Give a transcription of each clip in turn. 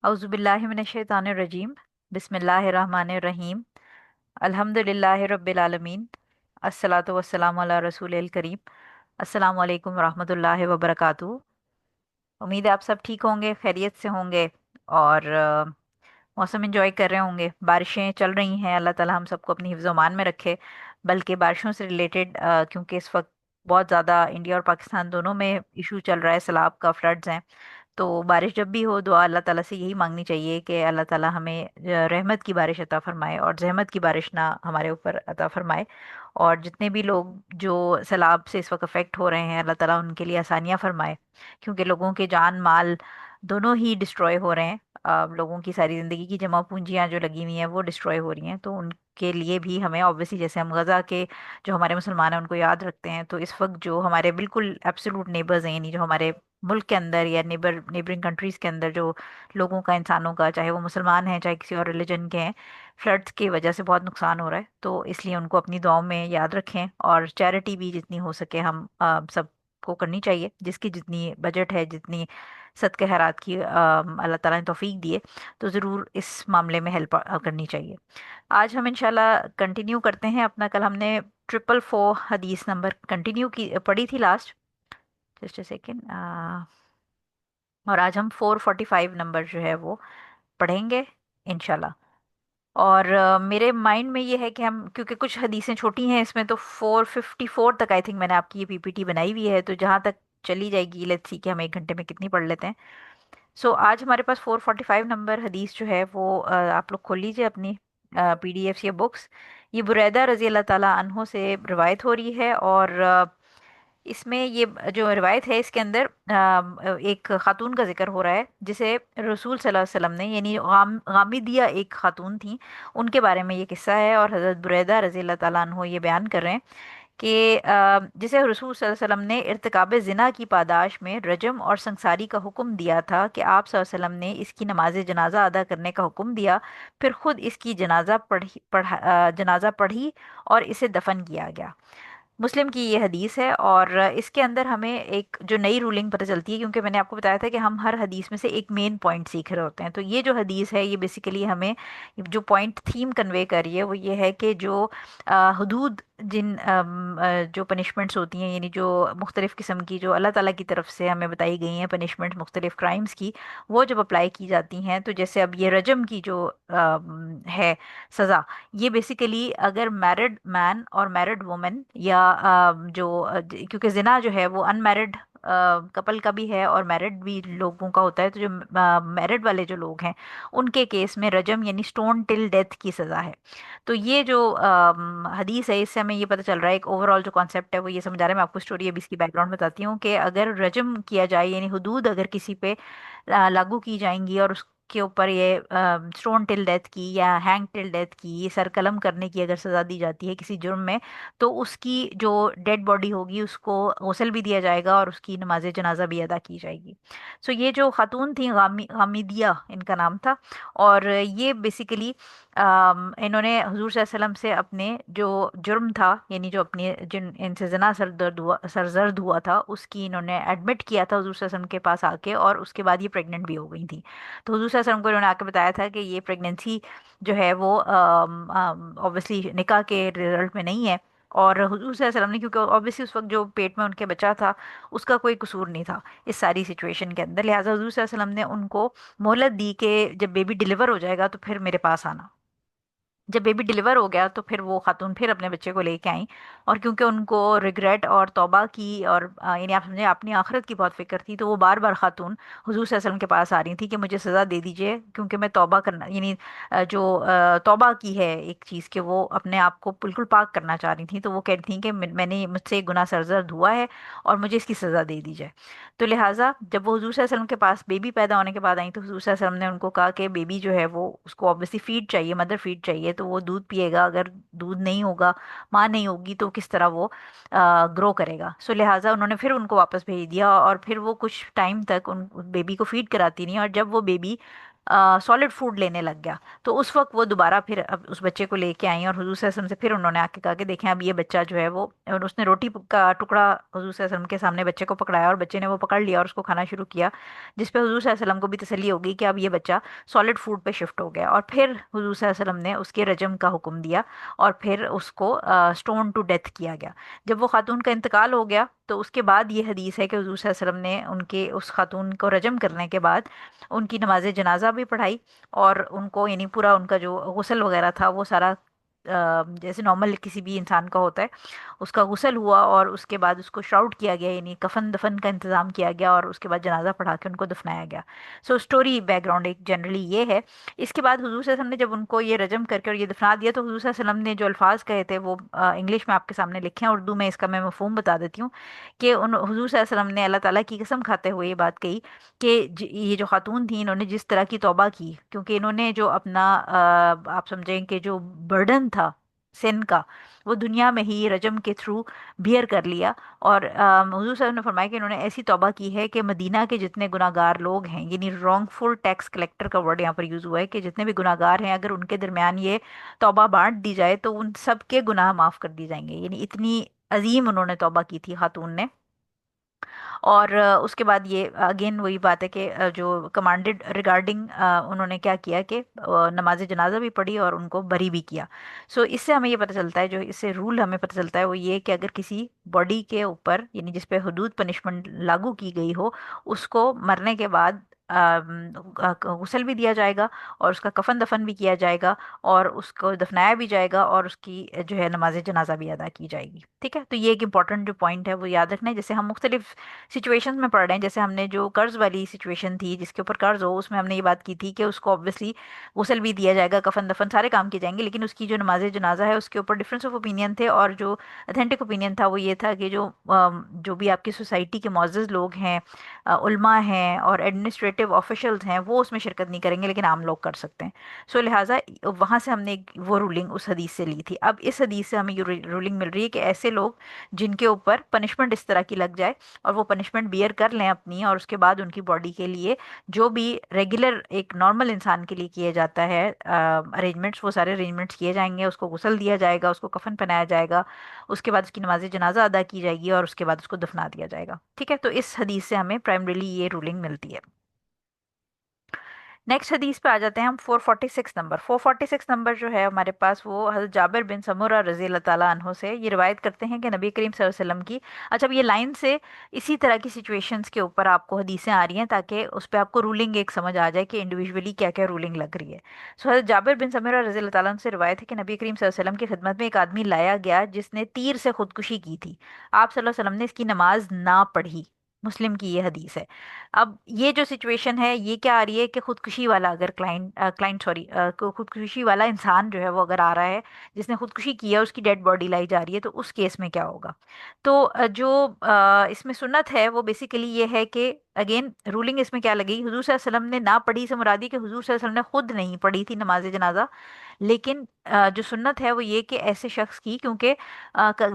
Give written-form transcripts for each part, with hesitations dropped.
औज़ुबिल्लाहि मिनश्शैतानिर्रजीम। बिस्मिल्लाहिर्रहमानिर्रहीम। अल्हम्दुलिल्लाहि रब्बिल आलमीन। अस्सलातु वस्सलामु अला रसूलिल करीम। अस्सलामु अलैकुम रहमतुल्लाहि व बरकातुहू। उम्मीद है आप सब ठीक होंगे, खैरियत से होंगे और मौसम एंजॉय कर रहे होंगे। बारिशें चल रही हैं, अल्लाह ताला हम सबको अपनी हिफ्ज़ अमान में रखे। बल्कि बारिशों से रिलेटेड क्योंकि इस वक्त बहुत ज़्यादा इंडिया और पाकिस्तान दोनों में इशू चल रहा है, सैलाब का, फ्लड्स हैं। तो बारिश जब भी हो दुआ अल्लाह ताला से यही मांगनी चाहिए कि अल्लाह ताला हमें रहमत की बारिश अता फरमाए और जहमत की बारिश ना हमारे ऊपर अता फरमाए। और जितने भी लोग जो सैलाब से इस वक्त अफेक्ट हो रहे हैं, अल्लाह ताला उनके लिए आसानियाँ फरमाए। क्योंकि लोगों के जान माल दोनों ही डिस्ट्रॉय हो रहे हैं। लोगों की सारी ज़िंदगी की जमा पूंजियाँ जो लगी हुई हैं वो डिस्ट्रॉय हो रही हैं। तो उनके लिए भी हमें ऑब्वियसली, जैसे हम गज़ा के जो हमारे मुसलमान हैं उनको याद रखते हैं, तो इस वक्त जो हमारे बिल्कुल एब्सोल्यूट नेबर्स हैं, यानी जो हमारे मुल्क के अंदर या नेबरिंग कंट्रीज़ के अंदर जो लोगों का, इंसानों का, चाहे वो मुसलमान हैं चाहे किसी और रिलीजन के हैं, फ्लड्स की वजह से बहुत नुकसान हो रहा है। तो इसलिए उनको अपनी दुआओं में याद रखें। और चैरिटी भी जितनी हो सके हम सबको करनी चाहिए, जिसकी जितनी बजट है, जितनी सदक़े खैरात की अल्लाह ताला ने तौफीक दिए, तो ज़रूर इस मामले में हेल्प करनी चाहिए। आज हम इंशाल्लाह कंटिन्यू करते हैं अपना। कल हमने 444 हदीस नंबर कंटिन्यू की पढ़ी थी लास्ट। Just a second. और आज हम 445 नंबर जो है वो पढ़ेंगे इंशाल्लाह। और मेरे माइंड में ये है कि हम, क्योंकि कुछ हदीसें छोटी हैं इसमें, तो 454 तक आई थिंक मैंने आपकी ये पीपीटी बनाई हुई है, तो जहाँ तक चली जाएगी, लेट्स सी कि हम 1 घंटे में कितनी पढ़ लेते हैं। सो आज हमारे पास 445 नंबर हदीस जो है वो आप लोग खोल लीजिए अपनी पीडीएफ या बुक्स। ये बुरैदा रजी अल्लाह ताला अन्हो से रिवायत हो रही है। और इसमें ये जो रिवायत है इसके अंदर एक खातून का जिक्र हो रहा है जिसे रसूल सल्लल्लाहु अलैहि वसल्लम ने, यानी गामिदिया एक खातून थी, उनके बारे में ये किस्सा है। और हज़रत बुरैदा रज़ी अल्लाह ताला अन्हु ये बयान कर रहे हैं कि जिसे रसूल सल्लल्लाहु अलैहि वसल्लम ने इर्तिकाब ज़िना की पादाश में रजम और संसारी का हुक्म दिया था कि आप सल्लल्लाहु अलैहि वसल्लम ने इसकी नमाज जनाजा अदा करने का हुक्म दिया। फिर खुद इसकी जनाजा पढ़ी और इसे दफन किया गया। मुस्लिम की ये हदीस है। और इसके अंदर हमें एक जो नई रूलिंग पता चलती है, क्योंकि मैंने आपको बताया था कि हम हर हदीस में से एक मेन पॉइंट सीख रहे होते हैं। तो ये जो हदीस है ये बेसिकली हमें जो पॉइंट थीम कन्वे कर रही है वो ये है कि जो हदूद, जो पनिशमेंट्स होती हैं, यानी जो मुख्तलिफ़ किस्म की जो अल्लाह ताला की तरफ से हमें बताई गई हैं पनिशमेंट मुख्तलिफ़ क्राइम्स की, वो जब अप्लाई की जाती हैं, तो जैसे अब ये रजम की जो है सज़ा, ये बेसिकली अगर मैरिड मैन और मैरिड वुमन या क्योंकि जिना जो है वो अनमैरिड कपल का भी है और मैरिड भी लोगों का होता है, तो जो मैरिड वाले जो लोग हैं उनके केस में रजम यानी स्टोन टिल डेथ की सज़ा है। तो ये जो हदीस है इससे हमें ये पता चल रहा है, एक ओवरऑल जो कॉन्सेप्ट है वो ये समझा रहा है। मैं आपको स्टोरी अभी इसकी बैकग्राउंड बताती हूँ कि अगर रजम किया जाए, यानी हुदूद अगर किसी पे लागू की जाएंगी और उसके ऊपर ये स्टोन टिल डेथ की या हैंग टिल डेथ की, ये सर कलम करने की अगर सज़ा दी जाती है किसी जुर्म में, तो उसकी जो डेड बॉडी होगी उसको गसल भी दिया जाएगा और उसकी नमाज जनाजा भी अदा की जाएगी। सो ये जो खातून थी, गामिदिया इनका नाम था। और ये बेसिकली इन्होंने हुजूर सल्लल्लाहु अलैहि वसल्लम से अपने जो जुर्म था, यानी जो अपनी जिन इनसे जना सरजर्द हुआ था, उसकी इन्होंने एडमिट किया था हुजूर सल्लल्लाहु अलैहि वसल्लम के पास आके, और उसके बाद ये प्रेग्नेंट भी हो गई थी। तो हुजूर सल्लल्लाहु अलैहि वसल्लम को इन्होंने आके बताया था कि ये प्रेगनेंसी जो है वो ऑब्वियसली निकाह के रिजल्ट में नहीं है। और हुजूर सल्लल्लाहु अलैहि वसल्लम ने, क्योंकि ऑब्वियसली उस वक्त जो पेट में उनके बच्चा था उसका कोई कसूर नहीं था इस सारी सिचुएशन के अंदर, लिहाजा हुजूर सल्लल्लाहु अलैहि वसल्लम ने उनको मोहलत दी कि जब बेबी डिलीवर हो जाएगा तो फिर मेरे पास आना। जब बेबी डिलीवर हो गया तो फिर वो खातून फिर अपने बच्चे को लेके आई। और क्योंकि उनको रिग्रेट और तौबा की और यानी आप समझे अपनी आखिरत की बहुत फिक्र थी, तो वो बार बार खातून हुजूर सल्लल्लाहु अलैहि वसल्लम के पास आ रही थी कि मुझे सज़ा दे दीजिए, क्योंकि मैं तौबा करना, यानी तौबा की है एक चीज़ के, वो अपने आप को बिल्कुल पाक करना चाह रही थी। तो वो कह रही थी कि मैंने, मुझसे एक गुनाह सरजद हुआ है और मुझे इसकी सज़ा दे दी जाए। तो लिहाजा जब वो हुजूर सल्लल्लाहु अलैहि वसल्लम के पास बेबी पैदा होने के बाद आई, तो हुजूर सल्लल्लाहु अलैहि वसल्लम ने उनको कहा कि बेबी जो है वो, उसको ऑब्वियसली फीड चाहिए, मदर फीड चाहिए, तो वो दूध पिएगा। अगर दूध नहीं होगा, माँ नहीं होगी, तो किस तरह वो ग्रो करेगा। सो लिहाजा उन्होंने फिर उनको वापस भेज दिया और फिर वो कुछ टाइम तक उन बेबी को फीड कराती रही। और जब वो बेबी सॉलिड फूड लेने लग गया। तो उस वक्त वो दोबारा फिर अब उस बच्चे को लेके आई और हुजूर सल्लल्लाहु अलैहि वसल्लम से फिर उन्होंने आके कहा कि देखें अब ये बच्चा जो है वो, और उसने रोटी का टुकड़ा हुजूर सल्लल्लाहु अलैहि वसल्लम के सामने बच्चे को पकड़ाया और बच्चे ने वो पकड़ लिया और उसको खाना शुरू किया, जिस पे हुजूर सल्लल्लाहु अलैहि वसल्लम को भी तसल्ली हो गई कि अब ये बच्चा सॉलिड फूड पे शिफ्ट हो गया। और फिर हुजूर सल्लल्लाहु अलैहि वसल्लम ने उसके रजम का हुक्म दिया और फिर उसको स्टोन टू डेथ किया गया। जब वो खातून का इंतकाल हो गया तो उसके बाद ये हदीस है कि हुजूर सल्लल्लाहु अलैहि वसल्लम ने उनके उस खातून को रजम करने के बाद उनकी नमाज जनाजा भी पढ़ाई और उनको यानी पूरा उनका जो गुस्ल वगैरह था वो सारा जैसे नॉर्मल किसी भी इंसान का होता है उसका गुस्ल हुआ, और उसके बाद उसको श्राउड किया गया यानी कफन दफन का इंतज़ाम किया गया और उसके बाद जनाजा पढ़ा के उनको दफनाया गया। सो स्टोरी बैकग्राउंड एक जनरली ये है। इसके बाद हुजूर सल्लल्लाहु अलैहि वसल्लम ने जब उनको ये रजम करके और ये दफना दिया तो हुजूर सल्लल्लाहु अलैहि वसल्लम ने जो अल्फाज कहे थे वो इंग्लिश में आपके सामने लिखे हैं, उर्दू में इसका मैं मफहूम बता देती हूँ कि उन हुजूर सल्लल्लाहु अलैहि वसल्लम ने अल्लाह ताला की कसम खाते हुए ये बात कही कि ये जो खातून थी इन्होंने जिस तरह की तौबा की, क्योंकि इन्होंने जो अपना आप समझें कि जो बर्डन था सिन का वो दुनिया में ही रजम के थ्रू बियर कर लिया। और हुजूर साहब ने फरमाया कि इन्होंने ऐसी तौबा की है कि मदीना के जितने गुनाहगार लोग हैं, यानी रॉन्गफुल टैक्स कलेक्टर का वर्ड यहाँ पर यूज़ हुआ है कि जितने भी गुनाहगार हैं अगर उनके दरमियान ये तौबा बांट दी जाए तो उन सब के गुनाह माफ़ कर दिए जाएंगे। यानी इतनी अजीम उन्होंने तौबा की थी खातून ने। और उसके बाद ये अगेन वही बात है कि जो कमांडेड रिगार्डिंग उन्होंने क्या किया कि नमाज जनाजा भी पढ़ी और उनको बरी भी किया। सो इससे हमें ये पता चलता है, जो इससे रूल हमें पता चलता है वो ये कि अगर किसी बॉडी के ऊपर यानी जिस पे हुदूद पनिशमेंट लागू की गई हो उसको मरने के बाद गुस्ल भी दिया जाएगा और उसका कफन दफन भी किया जाएगा और उसको दफनाया भी जाएगा और उसकी जो है नमाज जनाजा भी अदा की जाएगी। ठीक है, तो ये एक इंपॉर्टेंट जो पॉइंट है वो याद रखना है। जैसे हम मुख्तलिफ सिचुएशंस में पढ़ रहे हैं, जैसे हमने जो कर्ज वाली सिचुएशन थी जिसके ऊपर कर्ज हो उसमें हमने ये बात की थी कि उसको ऑब्वियसली गुस्ल भी दिया जाएगा, कफन दफन सारे काम किए जाएंगे, लेकिन उसकी जो नमाज जनाजा है उसके ऊपर डिफरेंस ऑफ ओपिनियन थे। और जो अथेंटिक ओपिनियन था वो ये था कि जो भी आपकी सोसाइटी के मुअज़्ज़ज़ लोग हैं, उल्मा हैं और एडमिनिस्ट्रेटिव ऑफिशियल्स हैं वो उसमें शिरकत नहीं करेंगे लेकिन आम लोग कर सकते हैं। सो लिहाजा वहाँ से हमने वो रूलिंग उस हदीस से ली थी। अब इस हदीस से हमें ये रूलिंग मिल रही है कि ऐसे लोग जिनके ऊपर पनिशमेंट इस तरह की लग जाए और वो पनिशमेंट बियर कर लें अपनी, और उसके बाद उनकी बॉडी के लिए जो भी रेगुलर एक नॉर्मल इंसान के लिए किए जाता है अरेंजमेंट्स वो सारे अरेंजमेंट्स किए जाएंगे, उसको गुस्ल दिया जाएगा, उसको कफन पहनाया जाएगा, उसके बाद उसकी नमाज जनाजा अदा की जाएगी और उसके बाद उसको दफना दिया जाएगा। ठीक है, तो इस हदीस से हमें प्राइमरीली ये रूलिंग मिलती है। नेक्स्ट हदीस पे आ जाते हैं हम। 446 नंबर, 446 नंबर जो है हमारे पास वो हज़रत जाबिर बिन समूरा रजी अल्लाह ताला अन्हो से ये रिवायत करते हैं कि नबी करीम सल्लल्लाहु अलैहि वसल्लम की, अच्छा अब ये लाइन से इसी तरह की सिचुएशंस के ऊपर आपको हदीसें आ रही हैं ताकि उस पर आपको रूलिंग एक समझ आ जाए कि इंडिविजुअली क्या क्या रूलिंग लग रही है। सो हज़रत जाबिर बिन समूरा रजी अल्लाह ताला अन्हु से रिवायत है कि नबी करीम सल्लल्लाहु अलैहि वसल्लम की खिदमत में एक आदमी लाया गया जिसने तीर से खुदकुशी की थी। आप सल्लल्लाहु अलैहि वसल्लम ने इसकी नमाज ना पढ़ी। मुस्लिम की ये हदीस है। अब ये जो सिचुएशन है ये क्या आ रही है कि खुदकुशी वाला अगर क्लाइंट सॉरी खुदकुशी वाला इंसान जो है वो अगर आ रहा है जिसने खुदकुशी की है उसकी डेड बॉडी लाई जा रही है तो उस केस में क्या होगा। तो इसमें सुन्नत है वो बेसिकली ये है कि अगेन रूलिंग इसमें क्या लगेगी, हुजूर सल्लल्लाहु अलैहि वसल्लम ने ना पढ़ी से मुरादी कि हुजूर सल्लल्लाहु अलैहि वसल्लम ने खुद नहीं पढ़ी थी नमाज जनाजा, लेकिन जो सुन्नत है वो ये कि ऐसे शख्स की, क्योंकि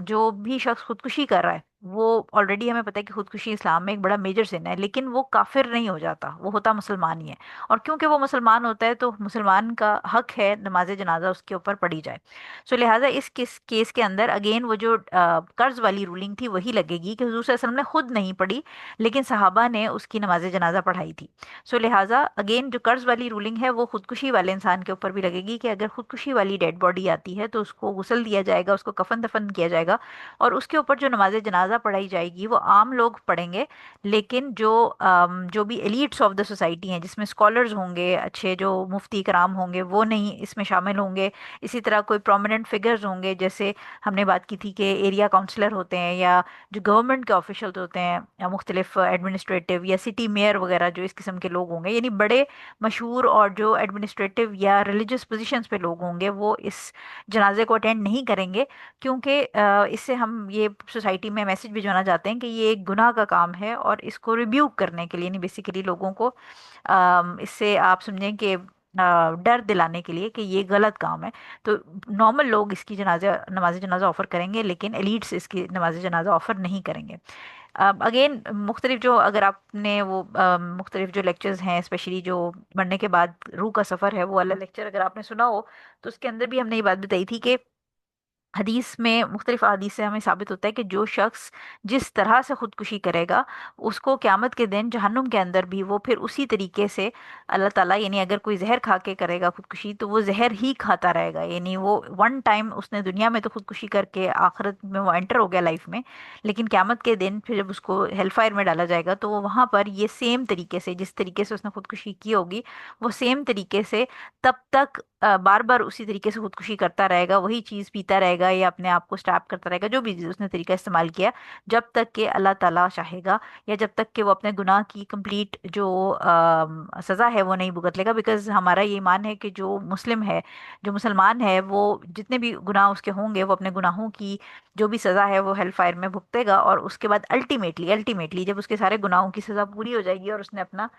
जो भी शख्स खुदकुशी कर रहा है वो ऑलरेडी हमें पता है कि खुदकुशी इस्लाम में एक बड़ा मेजर सिन है, लेकिन वो काफिर नहीं हो जाता, वो होता मुसलमान ही है। और क्योंकि वो मुसलमान होता है तो मुसलमान का हक है नमाज जनाजा उसके ऊपर पढ़ी जाए। सो लिहाजा इस केस के अंदर अगेन वो जो कर्ज वाली रूलिंग थी वही लगेगी कि हुजूर सल्लल्लाहु अलैहि वसल्लम ने खुद नहीं पढ़ी लेकिन सहाबा ने उसकी नमाज जनाजा पढ़ाई थी। सो लिहाजा अगेन जो कर्ज वाली रूलिंग है वो खुदकुशी वाले इंसान के ऊपर भी लगेगी कि अगर खुदकुशी वाली डेड बॉडी आती है तो उसको गुस्ल दिया जाएगा, उसको कफन दफन किया जाएगा और उसके ऊपर जो नमाज जनाजा पढ़ाई जाएगी वो आम लोग पढ़ेंगे। लेकिन जो भी एलिट्स ऑफ द सोसाइटी हैं जिसमें स्कॉलर्स होंगे, अच्छे जो मुफ्ती कराम होंगे वो नहीं इसमें शामिल होंगे। इसी तरह कोई प्रोमिनेंट फिगर्स होंगे, जैसे हमने बात की थी कि एरिया काउंसलर होते हैं या जो गवर्नमेंट के ऑफिशियल्स होते हैं या मुख्तलिफ एडमिनिस्ट्रेटिव या सिटी मेयर वगैरह जो इस किस्म के लोग होंगे, यानी बड़े मशहूर और जो एडमिनिस्ट्रेटिव या रिलीजियस पोजीशंस पे लोग होंगे वो इस जनाजे को अटेंड नहीं करेंगे। क्योंकि इससे हम ये सोसाइटी में मैसेज भिजवाना चाहते हैं कि ये एक गुनाह का काम है और इसको रिब्यूक करने के लिए नहीं, बेसिकली लोगों को इससे आप समझें कि डर दिलाने के लिए कि ये गलत काम है। तो नॉर्मल लोग इसकी जनाजा नमाज जनाजा ऑफर करेंगे लेकिन एलिट्स इसकी नमाज जनाजा ऑफर नहीं करेंगे। अगेन मुख्तलिफ जो, अगर आपने वो मुख्तलिफ जो लेक्चर्स हैं, स्पेशली जो मरने के बाद रूह का सफ़र है, वो वाला लेक्चर अगर आपने सुना हो, तो उसके अंदर भी हमने ये बात बताई थी कि हदीस में, मुख्तलिफ हदीस से हमें साबित होता है कि जो शख्स जिस तरह से खुदकुशी करेगा, उसको क़यामत के दिन जहन्नुम के अंदर भी वो फिर उसी तरीके से अल्लाह ताला, यानी अगर कोई जहर खा के करेगा खुदकुशी, तो वो जहर ही खाता रहेगा। यानी वो वन टाइम उसने दुनिया में तो खुदकुशी करके आखिरत में वो एंटर हो गया लाइफ में, लेकिन क़यामत के दिन फिर जब उसको हेल फायर में डाला जाएगा, तो वो वहाँ पर ये सेम तरीके से, जिस तरीके से उसने खुदकुशी की होगी, वो सेम तरीके से तब तक बार बार उसी तरीके से खुदकुशी करता रहेगा, वही चीज़ पीता रहेगा या अपने आप को स्टैप करता रहेगा, जो भी उसने तरीका इस्तेमाल किया, जब तक कि अल्लाह ताला चाहेगा, या जब तक कि वो अपने गुनाह की कंप्लीट जो सज़ा है वो नहीं भुगत लेगा। बिकॉज हमारा ये ईमान है कि जो मुस्लिम है, जो मुसलमान है, वो जितने भी गुनाह उसके होंगे, वो अपने गुनाहों की जो भी सज़ा है वो हेल फायर में भुगतेगा, और उसके बाद अल्टीमेटली अल्टीमेटली जब उसके सारे गुनाहों की सज़ा पूरी हो जाएगी और उसने अपना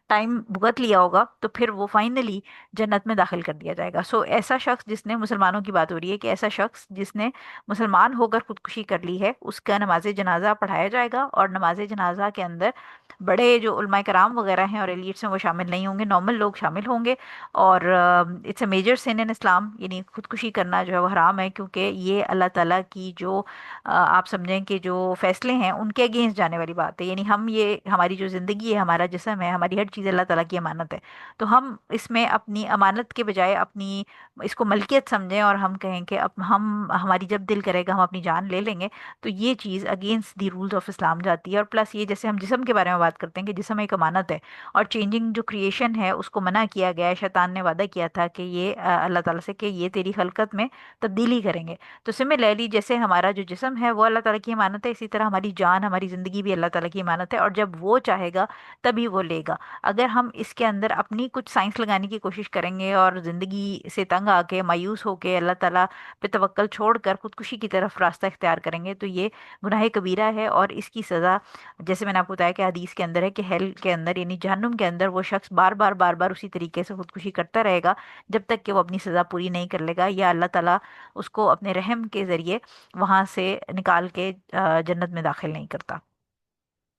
टाइम भुगत लिया होगा, तो फिर वो फाइनली जन्नत में दाखिल कर दिया जाएगा। सो ऐसा शख्स जिसने, मुसलमानों की बात हो रही है, कि ऐसा शख्स जिसने मुसलमान होकर खुदकुशी कर ली है, उसका नमाज जनाजा पढ़ाया जाएगा, और नमाज जनाजा के अंदर बड़े जो उलमाए कराम वगैरह हैं और एलिट्स हैं वो शामिल नहीं होंगे, नॉर्मल लोग शामिल होंगे। और इट्स अ मेजर सिन इन इस्लाम, यानी खुदकुशी करना जो है वो हराम है, क्योंकि ये अल्लाह ताला की जो आप समझें कि जो फैसले हैं उनके अगेंस्ट जाने वाली बात है। यानी हम ये, हमारी जो ज़िंदगी है, हमारा जिस्म है, हमारी हर चीज़ अल्लाह ताला की अमानत है, तो हम इसमें अपनी अमानत के बजाय अपनी इसको मलकियत समझें, और हम कहें कि अब हम, हमारी जब दिल करेगा हम अपनी जान ले लेंगे, तो ये चीज़ against the rules of Islam जाती है। और प्लस ये, जैसे हम जिस्म के बारे में बात करते हैं कि जिस्म एक अमानत है, और चेंजिंग जो क्रिएशन है उसको मना किया गया है। शैतान ने वादा किया था कि ये अल्लाह ताला से कि ये तेरी खलकत में तब्दीली करेंगे। तो सिमिलरली जैसे हमारा जो जिस्म है वो अल्लाह ताला की अमानत है, इसी तरह हमारी जान, हमारी ज़िंदगी भी अल्लाह ताला की अमानत है, और जब वो चाहेगा तभी वो लेगा। अगर हम इसके अंदर अपनी कुछ साइंस लगाने की कोशिश करेंगे और ज़िंदगी से तंग आके, मायूस होके अल्लाह ताला पे तवक्कल छोड़कर खुदकुशी की तरफ रास्ता इख्तियार करेंगे, तो ये गुनाह कबीरा है, और इसकी सज़ा, जैसे मैंने आपको बताया कि हदीस के अंदर है कि हेल के अंदर, यानी जहन्नुम के अंदर, वो शख्स बार बार बार बार उसी तरीके से खुदकुशी करता रहेगा, जब तक कि वो अपनी सज़ा पूरी नहीं कर लेगा, या अल्लाह ताला उसको अपने रहम के ज़रिए वहाँ से निकाल के जन्नत में दाखिल नहीं करता।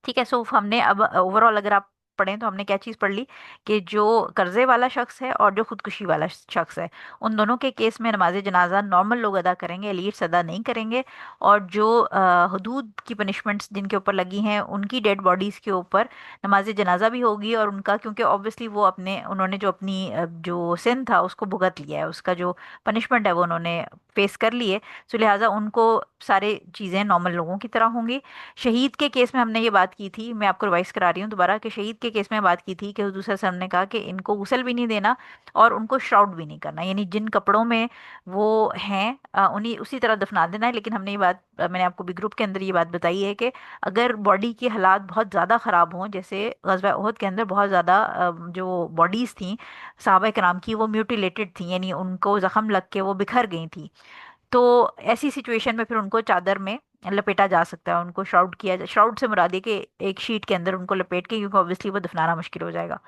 ठीक है। सो हमने अब ओवरऑल अगर आप पढ़ें, तो हमने क्या चीज़ पढ़ ली, कि जो कर्जे वाला शख्स है और जो खुदकुशी वाला शख्स है, उन दोनों के केस में नमाज जनाजा नॉर्मल लोग अदा करेंगे, एलीट्स अदा नहीं करेंगे। और जो हदूद की पनिशमेंट्स जिनके ऊपर लगी हैं, उनकी डेड बॉडीज़ के ऊपर नमाज जनाजा भी होगी, और उनका, क्योंकि ऑब्वियसली वो अपने, उन्होंने जो अपनी जो सिन था उसको भुगत लिया है, उसका जो पनिशमेंट है वो उन्होंने फेस कर ली है, सो लिहाजा उनको सारे चीज़ें नॉर्मल लोगों की तरह होंगी। शहीद के केस में हमने ये बात की थी, मैं आपको रिवाइज करा रही हूँ दोबारा, कि शहीद के केस में बात की थी कि हुजूर सल्लल्लाहु अलैहि वसल्लम ने कहा कि इनको गुस्ल भी नहीं देना और उनको श्राउड भी नहीं करना, यानी जिन कपड़ों में वो हैं उन्हीं उसी तरह दफना देना है। लेकिन हमने ये बात, मैंने आपको भी ग्रुप के अंदर ये बात बताई है कि अगर बॉडी की हालात बहुत ज़्यादा ख़राब हों, जैसे ग़ज़वा उहद के अंदर बहुत ज़्यादा जो बॉडीज़ थी सहाबा कराम की, वो म्यूटिलेटेड थी, यानी उनको ज़ख़म लग के वो बिखर गई थी, तो ऐसी सिचुएशन में फिर उनको चादर में लपेटा जा सकता है, उनको श्राउड किया जा, श्राउड से मुराद है कि एक शीट के अंदर उनको लपेट के, क्योंकि ऑब्वियसली वो दफनाना मुश्किल हो जाएगा।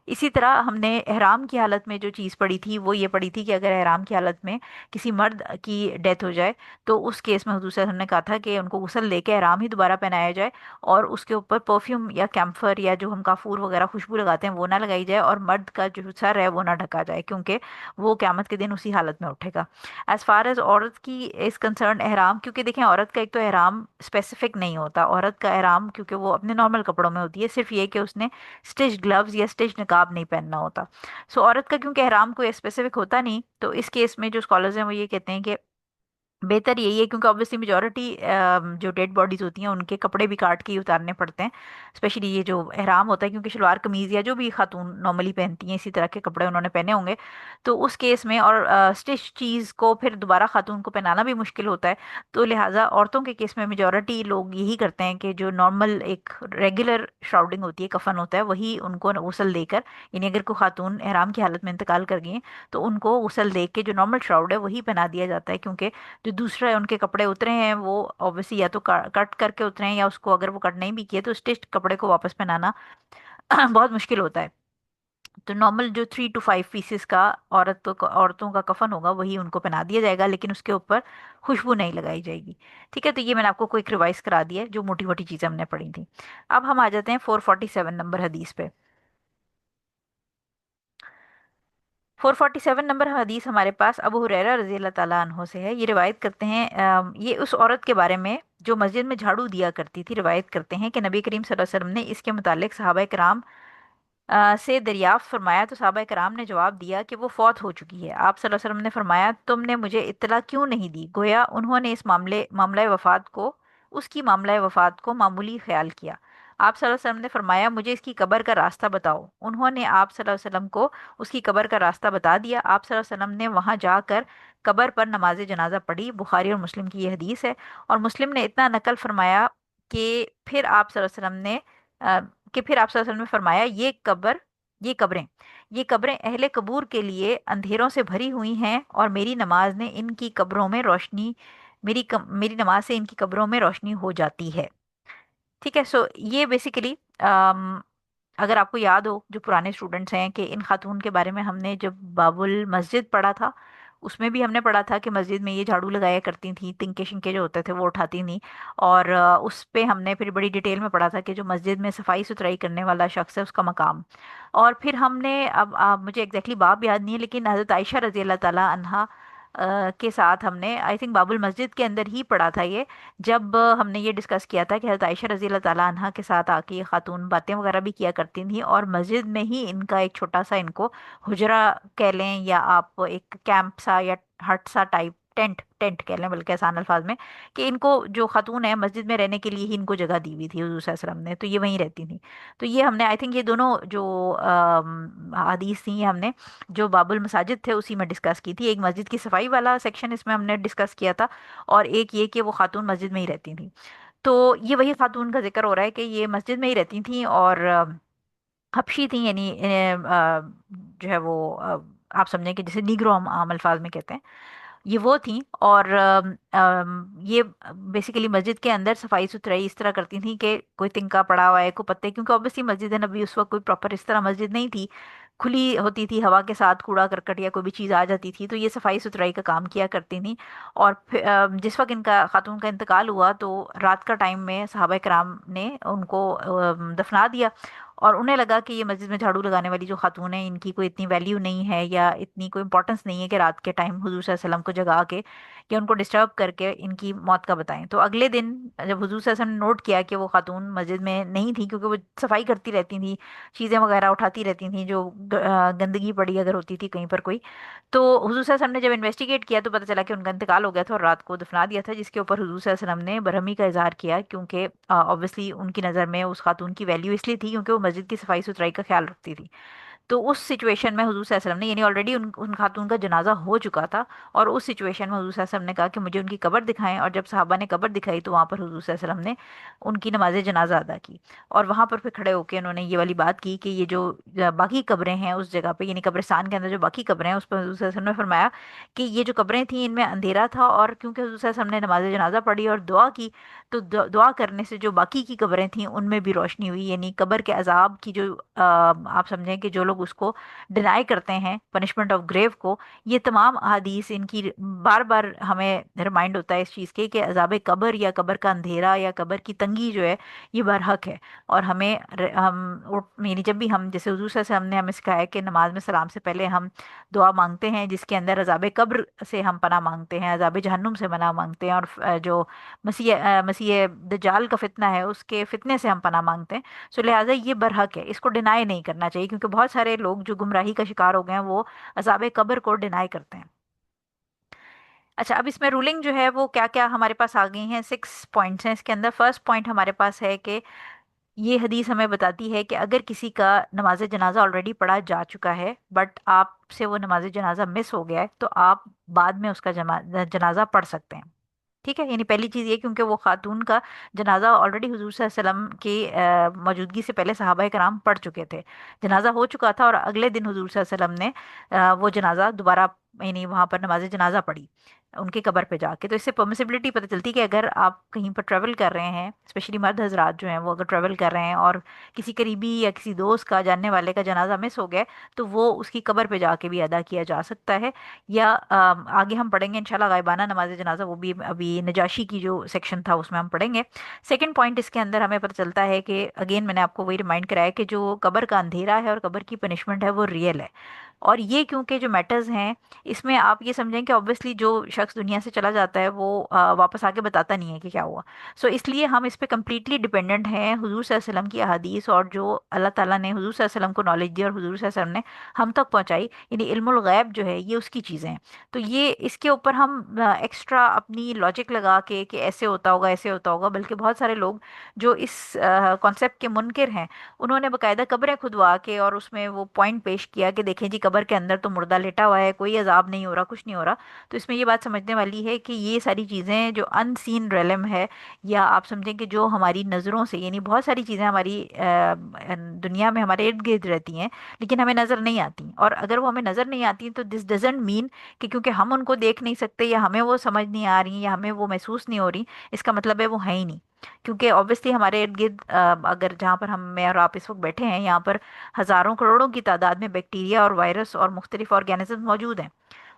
इसी तरह हमने एहराम की हालत में जो चीज़ पढ़ी थी वो ये पढ़ी थी कि अगर एहराम की हालत में किसी मर्द की डेथ हो जाए, तो उस केस में हुजूर सल्लल्लाहु अलैहि वसल्लम ने कहा था कि उनको गुस्ल लेके एहराम ही दोबारा पहनाया जाए, और उसके ऊपर परफ्यूम या कैम्फर या जो हम काफूर वगैरह खुशबू लगाते हैं वो ना लगाई जाए, और मर्द का जो सर है वो ना ढका जाए, क्योंकि वो क़यामत के दिन उसी हालत में उठेगा। एज फार एज औरत की इज कंसर्न, एहराम, क्योंकि देखें औरत का एक तो एहराम स्पेसिफिक नहीं होता, औरत का एहराम क्योंकि वो अपने नॉर्मल कपड़ों में होती है, सिर्फ ये कि उसने स्टिच ग्लव्स या स्टिच निकाब नहीं पहनना होता। सो औरत का क्योंकि एहराम कोई स्पेसिफिक होता नहीं, तो इस केस में जो स्कॉलर्स हैं वो ये कहते हैं कि बेहतर यही है, क्योंकि ऑब्वियसली मेजोरिटी जो डेड बॉडीज होती हैं उनके कपड़े भी काट के ही उतारने पड़ते हैं, स्पेशली ये जो एहराम होता है, क्योंकि शलवार कमीज़ या जो भी खातून नॉर्मली पहनती हैं इसी तरह के कपड़े उन्होंने पहने होंगे, तो उस केस में, और स्टिच चीज़ को फिर दोबारा खातून को पहनाना भी मुश्किल होता है, तो लिहाजा औरतों के केस में मेजोरिटी लोग यही करते हैं कि जो नॉर्मल एक रेगुलर श्राउडिंग होती है, कफन होता है, वही उनको गुस्ल देकर, यानी अगर कोई खातून एहराम की हालत में इंतकाल कर गई हैं, तो उनको गुस्ल दे के जो नॉर्मल श्राउड है वही पहना दिया जाता है, क्योंकि जो दूसरे उनके कपड़े उतरे हैं वो ऑब्वियसली या तो कट करके उतरे हैं, या उसको अगर वो कट नहीं भी किए तो स्टिच कपड़े को वापस पहनाना बहुत मुश्किल होता है। तो नॉर्मल जो 3 to 5 पीसेस का औरतों का कफन होगा वही उनको पहना दिया जाएगा, लेकिन उसके ऊपर खुशबू नहीं लगाई जाएगी। ठीक है, तो ये मैंने आपको क्विक रिवाइज करा दिया है जो मोटी मोटी चीज़ें हमने पढ़ी थी। अब हम आ जाते हैं 447 नंबर हदीस पे। 447 नंबर हदीस हमारे पास अबू हुरैरा रजी अल्लाह ताला अन्हो से है। ये रिवायत करते हैं, ये उस औरत के बारे में जो मस्जिद में झाड़ू दिया करती थी। रिवायत करते हैं कि नबी करीम सल्लल्लाहु अलैहि वसल्लम ने इसके मुतालिक सहाबा कराम से दरियाफ्त फरमाया, तो साहबा कराम ने जवाब दिया कि वो फौत हो चुकी है। आप सल्लल्लाहु अलैहि वसल्लम ने फरमाया, तुमने मुझे इत्तला क्यों नहीं दी? गोया उन्होंने इस मामला वफात को उसकी मामला वफात को मामूली ख्याल किया। आप सल्लल्लाहु अलैहि वसल्लम ने फरमाया, मुझे इसकी कब्र का रास्ता बताओ। उन्होंने आप सल्लल्लाहु अलैहि वसल्लम को उसकी कब्र का रास्ता बता दिया। आप सल्लल्लाहु अलैहि वसल्लम ने वहां जाकर कब्र पर नमाज जनाजा पढ़ी। बुखारी और मुस्लिम की ये हदीस है। और मुस्लिम ने इतना नकल फरमाया कि फिर आप सल्लल्लाहु अलैहि वसल्लम ने अ, कि फिर आप सल्लल्लाहु अलैहि वसल्लम ने फरमाया, ये कब्रें अहले कबूर के लिए अंधेरों से भरी हुई हैं, और मेरी नमाज ने इनकी कब्रों में रोशनी मेरी नमाज से इनकी कब्रों में रोशनी हो जाती है। ठीक है, सो ये बेसिकली, अगर आपको याद हो जो पुराने स्टूडेंट्स हैं, कि इन खातून के बारे में हमने जब बाबुल मस्जिद पढ़ा था उसमें भी हमने पढ़ा था कि मस्जिद में ये झाड़ू लगाया करती थी, तिनके शिंके जो होते थे वो उठाती थी। और उस पे हमने फिर बड़ी डिटेल में पढ़ा था कि जो मस्जिद में सफाई सुथराई करने वाला शख्स है उसका मकाम। और फिर हमने अब मुझे एग्जैक्टली बाब याद नहीं है, लेकिन हज़रत आयशा रजी अल्लाह ताला अन्हा के साथ हमने आई थिंक बाबुल मस्जिद के अंदर ही पढ़ा था ये। जब हमने ये डिस्कस किया था कि हज़रत आयशा रजी अल्लाह ताला अन्हा के साथ आके ये खातून बातें वगैरह भी किया करती थी, और मस्जिद में ही इनका एक छोटा सा, इनको हुजरा कह लें या आप एक कैंप सा या हट सा टाइप, टेंट टेंट कह लें बल्कि आसान अल्फाज में, कि इनको जो खातून है मस्जिद में रहने के लिए ही इनको जगह दी हुई थी हुजूर सल्लल्लाहु अलैहि वसल्लम ने, तो ये वहीं रहती थी। तो ये हमने आई थिंक ये दोनों जो हदीस थी, ये हमने जो बाबुल मसाजिद थे उसी में डिस्कस की थी। एक मस्जिद की सफाई वाला सेक्शन इसमें हमने डिस्कस किया था, और एक ये कि वो खातून मस्जिद में ही रहती थी। तो ये वही खातून का जिक्र हो रहा है कि ये मस्जिद में ही रहती थी, और हबशी थी, यानी जो है वो, आप समझें कि जैसे नीग्रो हम आम अल्फाज में कहते हैं, ये वो थी। और ये बेसिकली मस्जिद के अंदर सफाई सुथराई इस तरह करती थी कि कोई तिनका पड़ा हुआ है, कोई पत्ते, क्योंकि ऑब्वियसली मस्जिद नबी उस वक्त कोई प्रॉपर इस तरह मस्जिद नहीं थी, खुली होती थी, हवा के साथ कूड़ा करकट या कोई भी चीज़ आ जाती थी, तो ये सफाई सुथराई का काम किया करती थी। और फिर जिस वक्त इनका खातून का इंतकाल हुआ तो रात का टाइम में सहाबा कराम ने उनको दफना दिया। और उन्हें लगा कि ये मस्जिद में झाड़ू लगाने वाली जो खातून है इनकी कोई इतनी वैल्यू नहीं है या इतनी कोई इंपॉर्टेंस नहीं है कि रात के टाइम हुजूर सल्लल्लाहु अलैहि वसल्लम को जगा के या उनको डिस्टर्ब करके इनकी मौत का बताएं। तो अगले दिन जब हुजूर सल्लल्लाहु अलैहि वसल्लम ने नोट किया कि वो खातून मस्जिद में नहीं थी, क्योंकि वो सफाई करती रहती थी, चीज़ें वगैरह उठाती रहती थी, जो गंदगी पड़ी अगर होती थी कहीं पर कोई, तो हुजूर सल्लल्लाहु अलैहि वसल्लम ने जब इन्वेस्टिगेट किया तो पता चला कि उनका इंतकाल हो गया था और रात को दफना दिया था। जिसके ऊपर हुजूर सल्लल्लाहु अलैहि वसल्लम ने बरहमी का इजहार किया, क्योंकि ऑब्वियसली उनकी नज़र में उस खातून की वैल्यू इसलिए थी क्योंकि वो मस्जिद की सफाई सुथराई का ख्याल रखती थी। तो उस सिचुएशन में हुजूर सल्लल्लाहु अलैहि वसल्लम ने, यानी ऑलरेडी उन खातून का जनाजा हो चुका था, और उस सिचुएशन में हुजूर सल्लल्लाहु अलैहि वसल्लम ने कहा कि मुझे उनकी कब्र दिखाएं। और जब सहाबा ने कब्र दिखाई तो वहाँ पर हुजूर सल्लल्लाहु अलैहि वसल्लम ने उनकी नमाज जनाजा अदा की। और वहाँ पर फिर खड़े होकर उन्होंने ये वाली बात की कि ये जो बाकी कब्रें हैं उस जगह पे, यानी कब्रिस्तान के अंदर जो बाकी कब्रें हैं उस पर हुजूर सल्लल्लाहु अलैहि वसल्लम ने फरमाया कि ये जो कब्रें थी इनमें अंधेरा था, और क्योंकि हुजूर सल्लल्लाहु अलैहि वसल्लम ने नमाज जनाजा पढ़ी और दुआ की, तो दुआ करने से जो बाकी की कब्रें थी उनमें भी रोशनी हुई। यानी कब्र के अजाब की जो आप समझें कि जो लोग उसको डिनाई करते हैं, पनिशमेंट ऑफ ग्रेव को, ये तमाम अहादीस इनकी बार बार हमें रिमाइंड होता है इस चीज़ के कि अजाब कब्र या कब्र का अंधेरा या कब्र की तंगी जो है ये बरहक है। और हमें यानी जब भी हम, जैसे हुजूर सल्लल्लाहु अलैहि वसल्लम ने हमें सिखाया कि नमाज में सलाम से पहले हम दुआ मांगते हैं जिसके अंदर अजाब कब्र से हम पनाह मांगते हैं, अजाब जहन्नुम से पनाह मांगते हैं, और जो मसीह दज्जाल का फितना है उसके फितने से हम पनाह मांगते हैं। सो लिहाजा ये बरहक है, इसको डिनाई नहीं करना चाहिए, क्योंकि बहुत सारे लोग जो गुमराही का शिकार हो गए हैं वो अज़ाब कब्र को डिनाई करते हैं। अच्छा, अब इसमें रूलिंग जो है वो क्या क्या हमारे पास आ गई हैं, 6 पॉइंट्स हैं इसके अंदर। फर्स्ट पॉइंट हमारे पास है कि ये हदीस हमें बताती है कि अगर किसी का नमाज जनाजा ऑलरेडी पढ़ा जा चुका है बट आपसे वो नमाज जनाजा मिस हो गया है, तो आप बाद में उसका जनाजा पढ़ सकते हैं। ठीक है, यानी पहली चीज़ ये, क्योंकि वो खातून का जनाजा ऑलरेडी हुजूर सल्लल्लाहु अलैहि वसल्लम की मौजूदगी से पहले सहाबा कराम पढ़ चुके थे, जनाजा हो चुका था, और अगले दिन हुजूर सल्लल्लाहु अलैहि वसल्लम ने वो जनाजा दोबारा यानी वहाँ पर नमाज जनाजा पढ़ी उनके कब्र पे जाके, तो इससे परमिसिबिलिटी पता चलती है कि अगर आप कहीं पर ट्रेवल कर रहे हैं, स्पेशली मर्द हजरात जो हैं वो अगर ट्रेवल कर रहे हैं और किसी करीबी या किसी दोस्त का, जानने वाले का जनाजा मिस हो गया, तो वो उसकी कब्र पे जाके भी अदा किया जा सकता है। या आगे हम पढ़ेंगे इंशाल्लाह गायबाना नमाज जनाजा, वो भी अभी नजाशी की जो सेक्शन था उसमें हम पढ़ेंगे। सेकंड पॉइंट इसके अंदर हमें पता चलता है कि अगेन मैंने आपको वही रिमाइंड कराया कि जो कब्र का अंधेरा है और कब्र की पनिशमेंट है वो रियल है। और ये क्योंकि जो मैटर्स हैं इसमें आप ये समझें कि ऑब्वियसली जो शख्स दुनिया से चला जाता है वो वापस आके बताता नहीं है कि क्या हुआ। सो इसलिए हम इस पे कम्प्लीटली डिपेंडेंट हैं हुजूर सल्लल्लाहु अलैहि वसल्लम की अहादीस, और जो अल्लाह ताला ने हुजूर सल्लल्लाहु अलैहि वसल्लम को नॉलेज दी और हुजूर सल्लल्लाहु अलैहि वसल्लम ने हम तक पहुंचाई, यानी इल्मुल गैब जो है ये उसकी चीज़ें हैं। तो ये इसके ऊपर हम एक्स्ट्रा अपनी लॉजिक लगा के कि ऐसे होता होगा ऐसे होता होगा, बल्कि बहुत सारे लोग जो इस कॉन्सेप्ट के मुनकिर हैं उन्होंने बकायदा कब्रें खुदवा के और उसमें वो पॉइंट पेश किया कि देखें जी कब्र के अंदर तो मुर्दा लेटा हुआ है, कोई अजाब नहीं हो रहा, कुछ नहीं हो रहा। तो इसमें ये बात समझने वाली है कि ये सारी चीज़ें जो अनसीन रेलम है, या आप समझें कि जो हमारी नज़रों से, यानी बहुत सारी चीज़ें हमारी दुनिया में हमारे इर्द गिर्द रहती हैं लेकिन हमें नज़र नहीं आती, और अगर वो हमें नज़र नहीं आती तो दिस डजेंट मीन कि क्योंकि हम उनको देख नहीं सकते या हमें वो समझ नहीं आ रही या हमें वो महसूस नहीं हो रही, इसका मतलब है वो है ही नहीं। क्योंकि ऑब्वियसली हमारे इर्द गिर्द अगर जहाँ पर हम, मैं और आप इस वक्त बैठे हैं, यहाँ पर हजारों करोड़ों की तादाद में बैक्टीरिया और वायरस और मुख्तलिफ ऑर्गेनिज्म मौजूद हैं,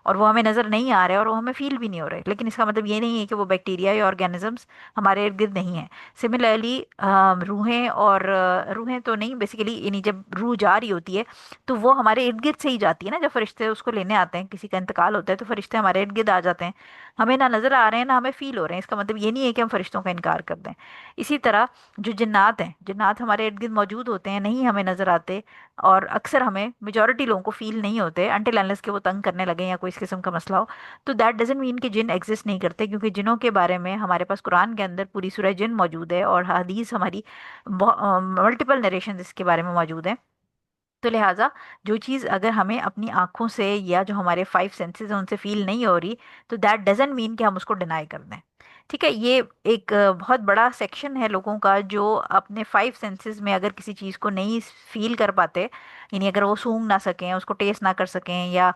और वो हमें नज़र नहीं आ रहे और वो हमें फील भी नहीं हो रहे, लेकिन इसका मतलब ये नहीं है कि वो बैक्टीरिया या ऑर्गेनिजम्स हमारे इर्द गिर्द नहीं है। सिमिलरली रूहें, और रूहें तो नहीं बेसिकली, यानी जब रूह जा रही होती है तो वो हमारे इर्द गिर्द से ही जाती है ना, जब फरिश्ते उसको लेने आते हैं, किसी का इंतकाल होता है तो फरिश्ते हमारे इर्द गिर्द आ जाते हैं, हमें ना नज़र आ रहे हैं ना हमें फील हो रहे हैं, इसका मतलब ये नहीं है कि हम फरिश्तों का इनकार कर दें। इसी तरह जो जिन्नात हैं, जिन्नात हमारे इर्द गिर्द मौजूद होते हैं, नहीं हमें नज़र आते, और अक्सर हमें मेजॉरिटी लोगों को फील नहीं होते अनटिल अनलेस के वो तंग करने लगे या कोई इस किस्म का मसला हो। तो दैट डजंट मीन कि जिन एग्जिस्ट नहीं करते, क्योंकि जिनों के बारे में हमारे पास कुरान के अंदर पूरी सूरह जिन मौजूद है और हदीस हमारी मल्टीपल नरेशन इसके बारे में मौजूद है। तो लिहाजा जो चीज़ अगर हमें अपनी आंखों से या जो हमारे फाइव सेंसेस हैं उनसे फील नहीं हो रही, तो दैट डजंट मीन कि हम उसको डिनाई कर दें। ठीक है, ये एक बहुत बड़ा सेक्शन है लोगों का जो अपने फाइव सेंसेस में अगर किसी चीज़ को नहीं फील कर पाते, यानी अगर वो सूंघ ना सकें, उसको टेस्ट ना कर सकें, या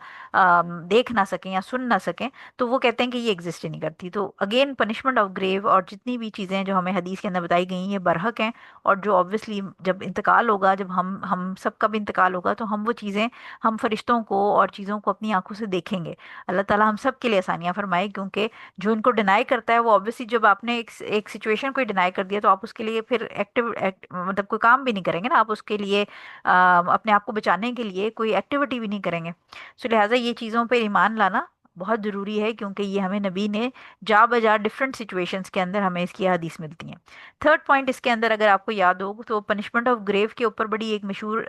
देख ना सकें या सुन ना सकें, तो वो कहते हैं कि ये एग्जिस्ट ही नहीं करती। तो अगेन पनिशमेंट ऑफ ग्रेव और जितनी भी चीज़ें जो हमें हदीस के अंदर बताई गई हैं ये बरहक हैं, और जो ऑब्वियसली जब इंतकाल होगा, जब हम सब का भी इंतकाल होगा, तो हम वो चीज़ें, हम फरिश्तों को और चीज़ों को अपनी आंखों से देखेंगे। अल्लाह ताला हम सब के लिए आसानियाँ फरमाए, क्योंकि जो इनको डिनाई करता है वो ऑब्वियसली, जब आपने एक सिचुएशन को डिनाई कर दिया तो आप उसके लिए फिर मतलब कोई काम भी नहीं करेंगे ना, आप उसके लिए अपने आप को बचाने के लिए कोई एक्टिविटी भी नहीं करेंगे। सो लिहाजा ये चीज़ों पर ईमान लाना बहुत ज़रूरी है, क्योंकि ये हमें नबी ने जा बजा डिफरेंट सिचुएशंस के अंदर हमें इसकी हदीस मिलती हैं। थर्ड पॉइंट इसके अंदर अगर आपको याद हो तो पनिशमेंट ऑफ ग्रेव के ऊपर बड़ी एक मशहूर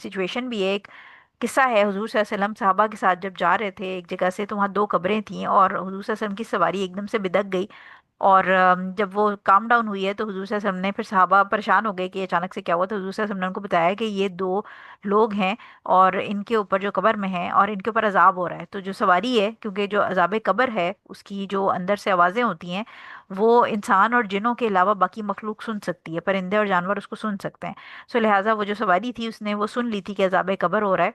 सिचुएशन भी है, एक किस्सा है। हुजूर सल्लल्लाहु अलैहि वसल्लम सहाबा के साथ जब जा रहे थे एक जगह से, तो वहाँ दो कब्रें थीं और हुजूर सल्लल्लाहु अलैहि वसल्लम की सवारी एकदम से बिदक गई, और जब वो काम डाउन हुई है तो हुजूर सल्लल्लाहु अलैहि वसल्लम ने, फिर सहाबा परेशान हो गए कि अचानक से क्या हुआ, तो हुजूर सल्लल्लाहु अलैहि वसल्लम ने उनको बताया कि ये दो लोग हैं और इनके ऊपर जो कब्र में है और इनके ऊपर अजाब हो रहा है। तो जो सवारी है, क्योंकि जो अजाब कब्र है उसकी जो अंदर से आवाज़ें होती हैं वो इंसान और जिनों के अलावा बाकी मखलूक सुन सकती है, परिंदे और जानवर उसको सुन सकते हैं। सो लिहाजा वो जो सवारी थी उसने वो सुन ली थी कि अजाब कब्र हो रहा है,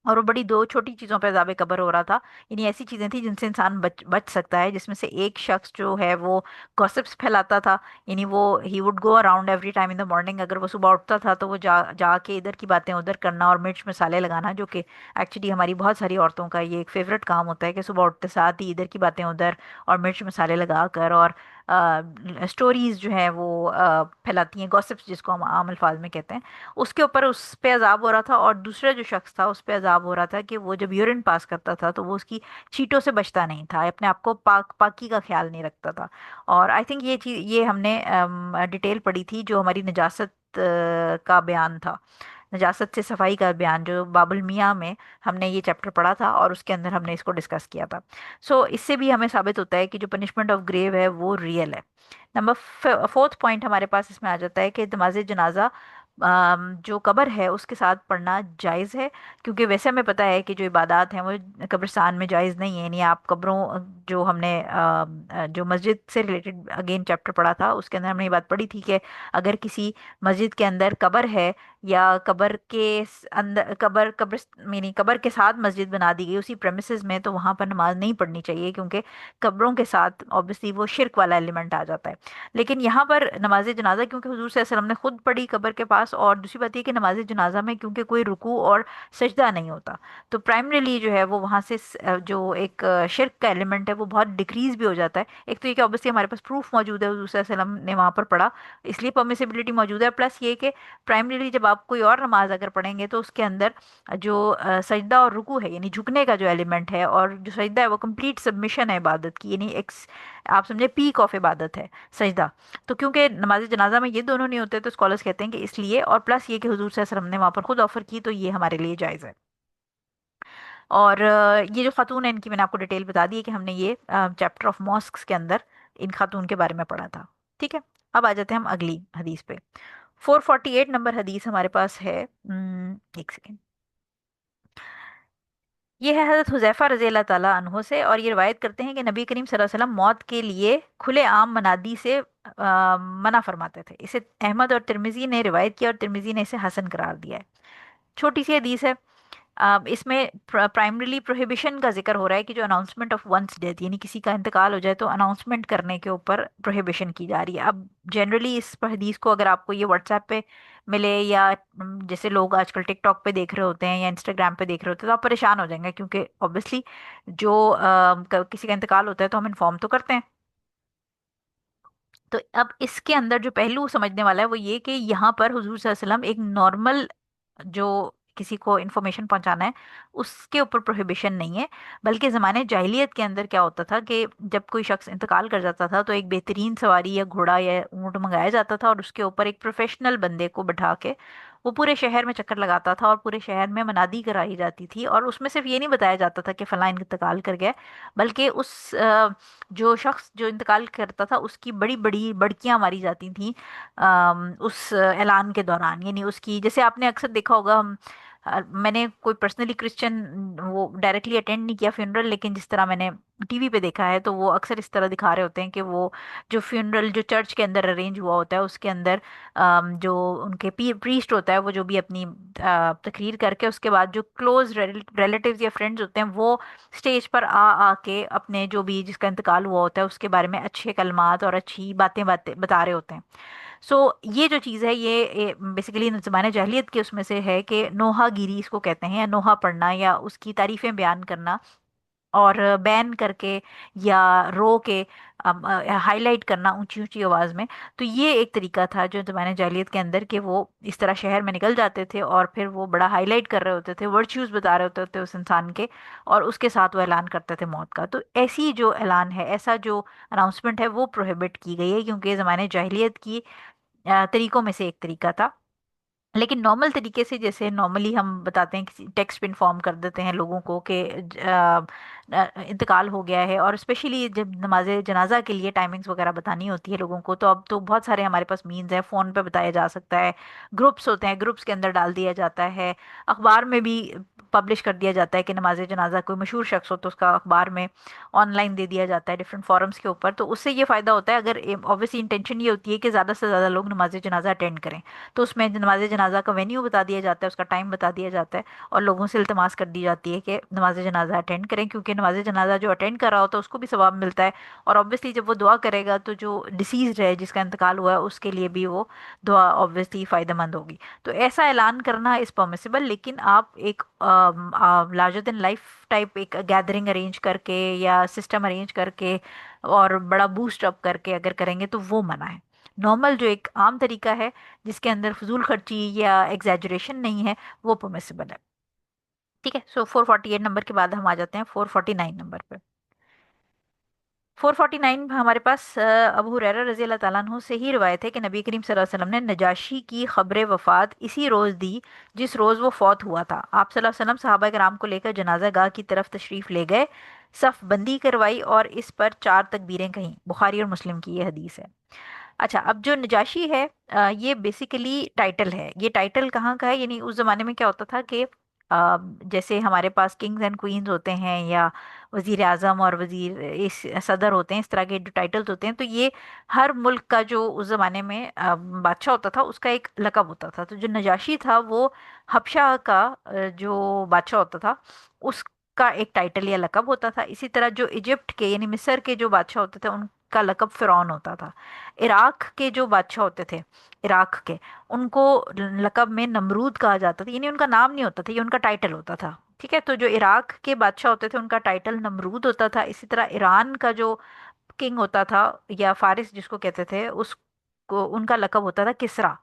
और वो बड़ी दो छोटी चीज़ों पे अज़ाब कब्र हो रहा था, यानी ऐसी चीज़ें थी जिनसे इंसान बच बच सकता है, जिसमें से एक शख्स जो है वो गॉसिप्स फैलाता था, यानी वो he would go around every time in the morning, अगर वो सुबह उठता था तो वो जाके इधर की बातें उधर करना और मिर्च मसाले लगाना, जो कि एक्चुअली हमारी बहुत सारी औरतों का ये एक फेवरेट काम होता है कि सुबह उठते साथ ही इधर की बातें उधर और मिर्च मसाले लगा कर और स्टोरीज जो है वो फैलाती हैं, गॉसिप्स जिसको हम आम अल्फाज में कहते हैं। उसके ऊपर उस पे अजाब हो रहा था, और दूसरा जो शख्स था उस पे अजाब हो रहा था कि वो जब यूरिन पास करता था तो वो उसकी चीटों से बचता नहीं था, अपने आप को पाकी का ख्याल नहीं रखता था। और आई थिंक ये चीज़ ये हमने डिटेल पढ़ी थी जो हमारी नजासत का बयान था, नजासत से सफाई का बयान, जो बाबुल मियाँ में हमने ये चैप्टर पढ़ा था और उसके अंदर हमने इसको डिस्कस किया था। सो इससे भी हमें साबित होता है कि जो पनिशमेंट ऑफ ग्रेव है वो रियल है। नंबर फोर्थ पॉइंट हमारे पास इसमें आ जाता है कि नमाज जनाजा जो कब्र है उसके साथ पढ़ना जायज़ है, क्योंकि वैसे हमें पता है कि जो इबादत हैं वो कब्रिस्तान में जायज़ नहीं है, यानी आप कब्रों, जो हमने जो मस्जिद से रिलेटेड अगेन चैप्टर पढ़ा था उसके अंदर हमने ये बात पढ़ी थी कि अगर किसी मस्जिद के अंदर कब्र है یا قبر کے اندر قبر یعنی قبر کے ساتھ مسجد بنا دی گئی اسی پریمیسز میں، تو وہاں پر نماز نہیں پڑھنی چاہیے، کیونکہ قبروں کے ساتھ obviously وہ شرک والا ایلیمنٹ آ جاتا ہے۔ لیکن یہاں پر نماز جنازہ کیونکہ حضور صلی اللہ علیہ وسلم نے خود پڑھی قبر کے پاس، اور دوسری بات یہ کہ نماز جنازہ میں کیونکہ کوئی رکوع اور سجدہ نہیں ہوتا، تو پرائمریلی جو ہے وہ وہاں سے جو ایک شرک کا ایلیمنٹ ہے وہ بہت ڈیکریز بھی ہو جاتا ہے۔ ایک تو یہ کہ obviously ہمارے پاس پروف موجود ہے، حضور صلی اللہ علیہ وسلم نے وہاں پر پڑھا، اس لیے پرمیسیبلٹی موجود ہے، پلس یہ کہ پرائمریلی جب آپ کوئی اور نماز اگر پڑھیں گے تو اس کے اندر جو سجدہ اور رکوع ہے، یعنی جھکنے کا جو ایلیمنٹ ہے، اور جو سجدہ ہے وہ کمپلیٹ سبمیشن ہے عبادت کی، یعنی آپ سمجھے پیک آف عبادت ہے سجدہ۔ تو کیونکہ نماز جنازہ میں یہ دونوں نہیں ہوتے، تو اسکالرس کہتے ہیں کہ اس لیے، اور پلس یہ کہ حضور صلی اللہ علیہ وسلم نے وہاں پر خود آفر کی، تو یہ ہمارے لیے جائز ہے۔ اور یہ جو خاتون ہیں ان کی میں نے آپ کو ڈیٹیل بتا دی ہے کہ ہم نے یہ چیپٹر آف ماسکس کے اندر ان خاتون کے بارے میں پڑھا تھا، ٹھیک ہے۔ اب آ جاتے ہیں ہم اگلی حدیث پہ۔ 448 نمبر حدیث ہمارے پاس ہے، ایک سیکنڈ، یہ ہے حضرت حذیفہ رضی اللہ تعالیٰ عنہ سے، اور یہ روایت کرتے ہیں کہ نبی کریم صلی اللہ علیہ وسلم موت کے لیے کھلے عام منادی سے منع فرماتے تھے۔ اسے احمد اور ترمذی نے روایت کیا، اور ترمذی نے اسے حسن قرار دیا ہے۔ چھوٹی سی حدیث ہے، اس میں پرائمریلی پروہیبیشن کا ذکر ہو رہا ہے کہ جو اناؤنسمنٹ آف ونس ڈیتھ، یعنی کسی کا انتقال ہو جائے تو اناؤنسمنٹ کرنے کے اوپر پروہیبیشن کی جا رہی ہے۔ اب جنرلی اس حدیث کو اگر آپ کو یہ واٹس ایپ پہ ملے، یا جیسے لوگ آج کل ٹک ٹاک پہ دیکھ رہے ہوتے ہیں یا انسٹاگرام پہ دیکھ رہے ہوتے ہیں، تو آپ پریشان ہو جائیں گے، کیونکہ obviously جو کسی کا انتقال ہوتا ہے تو ہم انفارم تو کرتے ہیں۔ تو اب اس کے اندر جو پہلو سمجھنے والا ہے وہ یہ کہ یہاں پر حضور صلی اللہ علیہ وسلم ایک نارمل جو کسی کو انفارمیشن پہنچانا ہے اس کے اوپر پروہیبیشن نہیں ہے، بلکہ زمانے جاہلیت کے اندر کیا ہوتا تھا کہ جب کوئی شخص انتقال کر جاتا تھا تو ایک بہترین سواری یا گھوڑا یا اونٹ منگایا جاتا تھا، اور اس کے اوپر ایک پروفیشنل بندے کو بٹھا کے وہ پورے شہر میں چکر لگاتا تھا، اور پورے شہر میں منادی کرائی جاتی تھی، اور اس میں صرف یہ نہیں بتایا جاتا تھا کہ فلاں انتقال کر گیا، بلکہ اس جو شخص جو انتقال کرتا تھا اس کی بڑی بڑی بڑکیاں ماری جاتی تھیں اس اعلان کے دوران، یعنی اس کی، جیسے آپ نے اکثر دیکھا ہوگا، میں نے کوئی پرسنلی کرسچن وہ ڈائریکٹلی اٹینڈ نہیں کیا فیونرل، لیکن جس طرح میں نے ٹی وی پہ دیکھا ہے تو وہ اکثر اس طرح دکھا رہے ہوتے ہیں کہ وہ جو فیونرل جو چرچ کے اندر ارینج ہوا ہوتا ہے اس کے اندر جو ان کے پریسٹ ہوتا ہے وہ جو بھی اپنی تقریر کر کے اس کے بعد جو کلوز ریلیٹیوز یا فرینڈز ہوتے ہیں وہ اسٹیج پر آ آ کے اپنے جو بھی جس کا انتقال ہوا ہوتا ہے اس کے بارے میں اچھے کلمات اور اچھی باتیں بتا رہے ہوتے ہیں۔ سو یہ جو چیز ہے یہ بیسیکلی زمانے جاہلیت کے اس میں سے ہے کہ نوحہ گیری اس کو کہتے ہیں، یا نوحہ پڑھنا، یا اس کی تعریفیں بیان کرنا، اور بین کر کے یا رو کے ہائی لائٹ کرنا اونچی اونچی آواز میں۔ تو یہ ایک طریقہ تھا جو زمانے جاہلیت کے اندر کہ وہ اس طرح شہر میں نکل جاتے تھے اور پھر وہ بڑا ہائی لائٹ کر رہے ہوتے تھے، ورچیوز بتا رہے ہوتے تھے اس انسان کے، اور اس کے ساتھ وہ اعلان کرتے تھے موت کا۔ تو ایسی جو اعلان ہے، ایسا جو اناؤنسمنٹ ہے وہ پروہیبٹ کی گئی ہے، کیونکہ زمانے جاہلیت کی طریقوں میں سے ایک طریقہ تھا۔ لیکن نارمل طریقے سے جیسے نارملی ہم بتاتے ہیں، کسی ٹیکسٹ پہ انفارم کر دیتے ہیں لوگوں کو کہ انتقال ہو گیا ہے، اور اسپیشلی جب نماز جنازہ کے لیے ٹائمنگز وغیرہ بتانی ہوتی ہے لوگوں کو، تو اب تو بہت سارے ہمارے پاس مینز ہیں، فون پہ بتایا جا سکتا ہے، گروپس ہوتے ہیں، گروپس کے اندر ڈال دیا جاتا ہے، اخبار میں بھی پبلش کر دیا جاتا ہے کہ نماز جنازہ کوئی مشہور شخص ہو تو اس کا اخبار میں آن لائن دے دیا جاتا ہے ڈفرینٹ فورمز کے اوپر۔ تو اس سے یہ فائدہ ہوتا ہے، اگر obviously انٹینشن یہ ہوتی ہے کہ زیادہ سے زیادہ لوگ نماز جنازہ اٹینڈ کریں، تو اس میں نماز جنازہ کا وینیو بتا دیا جاتا ہے، اس کا ٹائم بتا دیا جاتا ہے، اور لوگوں سے التماس کر دی جاتی ہے کہ نماز جنازہ اٹینڈ کریں، کیونکہ نماز جنازہ جو اٹینڈ کر رہا ہوتا ہے اس کو بھی ثواب ملتا ہے، اور obviously جب وہ دعا کرے گا تو جو ڈیسیزڈ ہے جس کا انتقال ہوا ہے اس کے لیے بھی وہ دعا obviously فائدہ مند ہوگی۔ تو ایسا اعلان کرنا از پرمیسیبل، لیکن آپ ایک لارجر دین لائف ٹائپ ایک گیدرنگ ارینج کر کے یا سسٹم ارینج کر کے اور بڑا بوسٹ اپ کر کے اگر کریں گے تو وہ منع ہے۔ نارمل جو ایک عام طریقہ ہے جس کے اندر فضول خرچی یا ایگزیجریشن نہیں ہے وہ پرمیسیبل ہے، ٹھیک ہے۔ سو 448 نمبر کے بعد ہم آ جاتے ہیں 449 نمبر پہ۔ 449 ہمارے پاس ابو ہریرہ رضی اللہ تعالیٰ عنہ سے ہی روایت ہے کہ نبی کریم صلی اللہ علیہ وسلم نے نجاشی کی خبر وفات اسی روز دی جس روز وہ فوت ہوا تھا۔ آپ صلی اللہ علیہ وسلم صحابہ کرام کو لے کر جنازہ گاہ کی طرف تشریف لے گئے، صف بندی کروائی اور اس پر 4 تکبیریں کہیں۔ بخاری اور مسلم کی یہ حدیث ہے۔ اچھا، اب جو نجاشی ہے یہ بیسیکلی ٹائٹل ہے۔ یہ ٹائٹل کہاں کا ہے؟ یعنی اس زمانے میں کیا ہوتا تھا کہ جیسے ہمارے پاس کنگز اینڈ کوئینز ہوتے ہیں یا وزیر اعظم اور وزیر اس صدر ہوتے ہیں، اس طرح کے جو ٹائٹلز ہوتے ہیں، تو یہ ہر ملک کا جو اس زمانے میں بادشاہ ہوتا تھا اس کا ایک لقب ہوتا تھا. تو جو نجاشی تھا وہ حبشہ کا جو بادشاہ ہوتا تھا اس کا ایک ٹائٹل یا لقب ہوتا تھا. اسی طرح جو ایجپٹ کے یعنی مصر کے جو بادشاہ ہوتے تھے ان کا لقب فرعون ہوتا تھا. عراق کے جو بادشاہ ہوتے تھے، عراق کے، ان کو لقب میں نمرود کہا جاتا تھا. یعنی ان کا نام نہیں ہوتا تھا، یہ ان کا ٹائٹل ہوتا تھا. ٹھیک ہے، تو جو عراق کے بادشاہ ہوتے تھے ان کا ٹائٹل نمرود ہوتا تھا. اسی طرح ایران کا جو کنگ ہوتا تھا یا فارس جس کو کہتے تھے، اس کو ان کا لقب ہوتا تھا کسریٰ.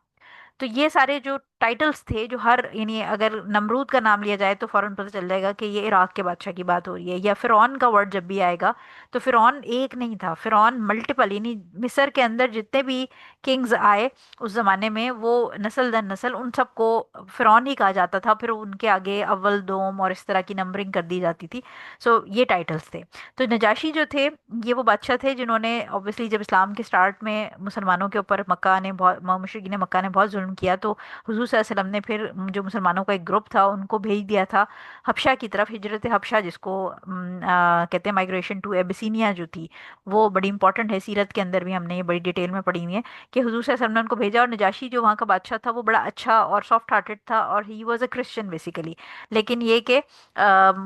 تو یہ سارے جو ٹائٹلز تھے، جو ہر یعنی اگر نمرود کا نام لیا جائے تو فوراً پتہ چل جائے گا کہ یہ عراق کے بادشاہ کی بات ہو رہی ہے. یا فرعون کا ورڈ جب بھی آئے گا تو فرعون ایک نہیں تھا، فرعون ملٹیپل، یعنی مصر کے اندر جتنے بھی کنگز آئے اس زمانے میں وہ نسل در نسل ان سب کو فرعون ہی کہا جاتا تھا. پھر ان کے آگے اول دوم اور اس طرح کی نمبرنگ کر دی جاتی تھی. سو یہ ٹائٹلز تھے. تو نجاشی جو تھے یہ وہ بادشاہ تھے جنہوں نے اوبیسلی جب اسلام کے سٹارٹ میں مسلمانوں کے اوپر مکہ نے بہت مشرکین مکہ نے بہت ظلم کیا، تو حضور صلی اللہ علیہ وسلم نے پھر جو مسلمانوں کا ایک گروپ تھا ان کو بھیج دیا تھا حبشہ کی طرف. ہجرت حبشہ جس کو کہتے ہیں مائگریشن ٹو ایبسینیا جو تھی، وہ بڑی امپورٹنٹ ہے. سیرت کے اندر بھی ہم نے یہ بڑی ڈیٹیل میں پڑھی ہوئی ہے کہ حضور صلی اللہ علیہ وسلم نے ان کو بھیجا. اور نجاشی جو وہاں کا بادشاہ تھا وہ بڑا اچھا اور سافٹ ہارٹڈ تھا، اور he was a Christian basically. لیکن یہ کہ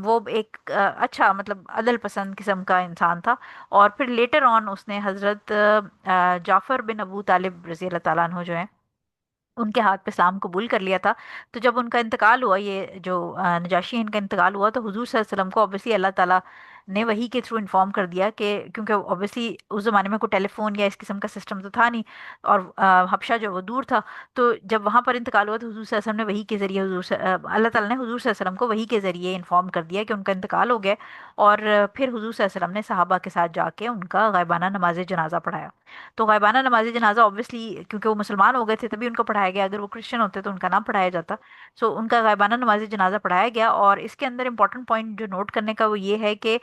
وہ ایک اچھا مطلب عدل پسند قسم کا انسان تھا. اور پھر لیٹر آن اس نے حضرت جعفر بن ابو طالب رضی اللہ تعالیٰ عنہ جو ہیں ان کے ہاتھ پہ اسلام قبول کر لیا تھا. تو جب ان کا انتقال ہوا، یہ جو نجاشی ہیں ان کا انتقال ہوا، تو حضور صلی اللہ علیہ وسلم کو obviously اللہ تعالیٰ نے وحی کے تھرو انفارم کر دیا کہ کیونکہ obviously اس زمانے میں کوئی ٹیلی فون یا اس قسم کا سسٹم تو تھا نہیں، اور حبشہ جو وہ دور تھا. تو جب وہاں پر انتقال ہوا تو حضور صلی اللہ علیہ وسلم نے وحی کے ذریعے اللہ تعالیٰ نے حضور صلی اللہ علیہ وسلم کو وحی کے ذریعے انفارم کر دیا کہ ان کا انتقال ہو گیا. اور پھر حضور صلی اللہ علیہ وسلم نے صحابہ کے ساتھ جا کے ان کا غائبانہ نماز جنازہ پڑھایا. تو غائبانہ نماز جنازہ obviously کیونکہ وہ مسلمان ہو گئے تھے تبھی ان کو پڑھایا گیا، اگر وہ کرسچن ہوتے تو ان کا نام پڑھایا جاتا. سو ان کا غائبانہ نماز جنازہ پڑھایا گیا. اور اس کے اندر امپورٹنٹ پوائنٹ جو نوٹ کرنے کا وہ یہ ہے کہ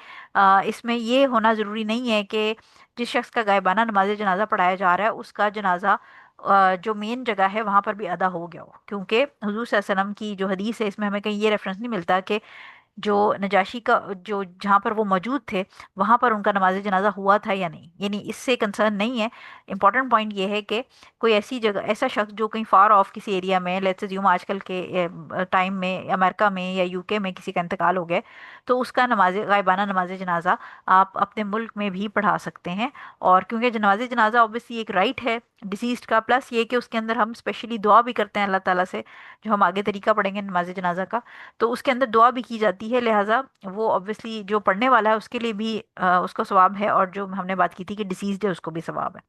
اس میں یہ ہونا ضروری نہیں ہے کہ جس شخص کا غائبانہ نماز جنازہ پڑھایا جا رہا ہے اس کا جنازہ جو مین جگہ ہے وہاں پر بھی ادا ہو گیا ہو. کیونکہ حضور صلی اللہ علیہ وسلم کی جو حدیث ہے اس میں ہمیں کہیں یہ ریفرنس نہیں ملتا کہ جو نجاشی کا جو جہاں پر وہ موجود تھے وہاں پر ان کا نماز جنازہ ہوا تھا یا نہیں. یعنی اس سے کنسرن نہیں ہے. امپورٹنٹ پوائنٹ یہ ہے کہ کوئی ایسی جگہ ایسا شخص جو کہیں فار آف کسی ایریا میں، لیٹس اسیوم آج کل کے ٹائم میں امریکہ میں یا یو کے میں کسی کا انتقال ہو گیا، تو اس کا غائبانہ نماز جنازہ آپ اپنے ملک میں بھی پڑھا سکتے ہیں. اور کیونکہ نماز جنازہ اوبیسلی ایک رائٹ ہے ڈیسیزڈ کا، پلس یہ کہ اس کے اندر ہم اسپیشلی دعا بھی کرتے ہیں اللہ تعالیٰ سے، جو ہم آگے طریقہ پڑھیں گے نماز جنازہ کا. تو اس کے اندر دعا بھی کی جاتی ہے، لہٰذا وہ obviously جو پڑھنے والا ہے اس کے لیے بھی اس کو ثواب ہے، اور جو ہم نے بات کی تھی کہ ڈیسیزڈ ہے اس کو بھی ثواب ہے.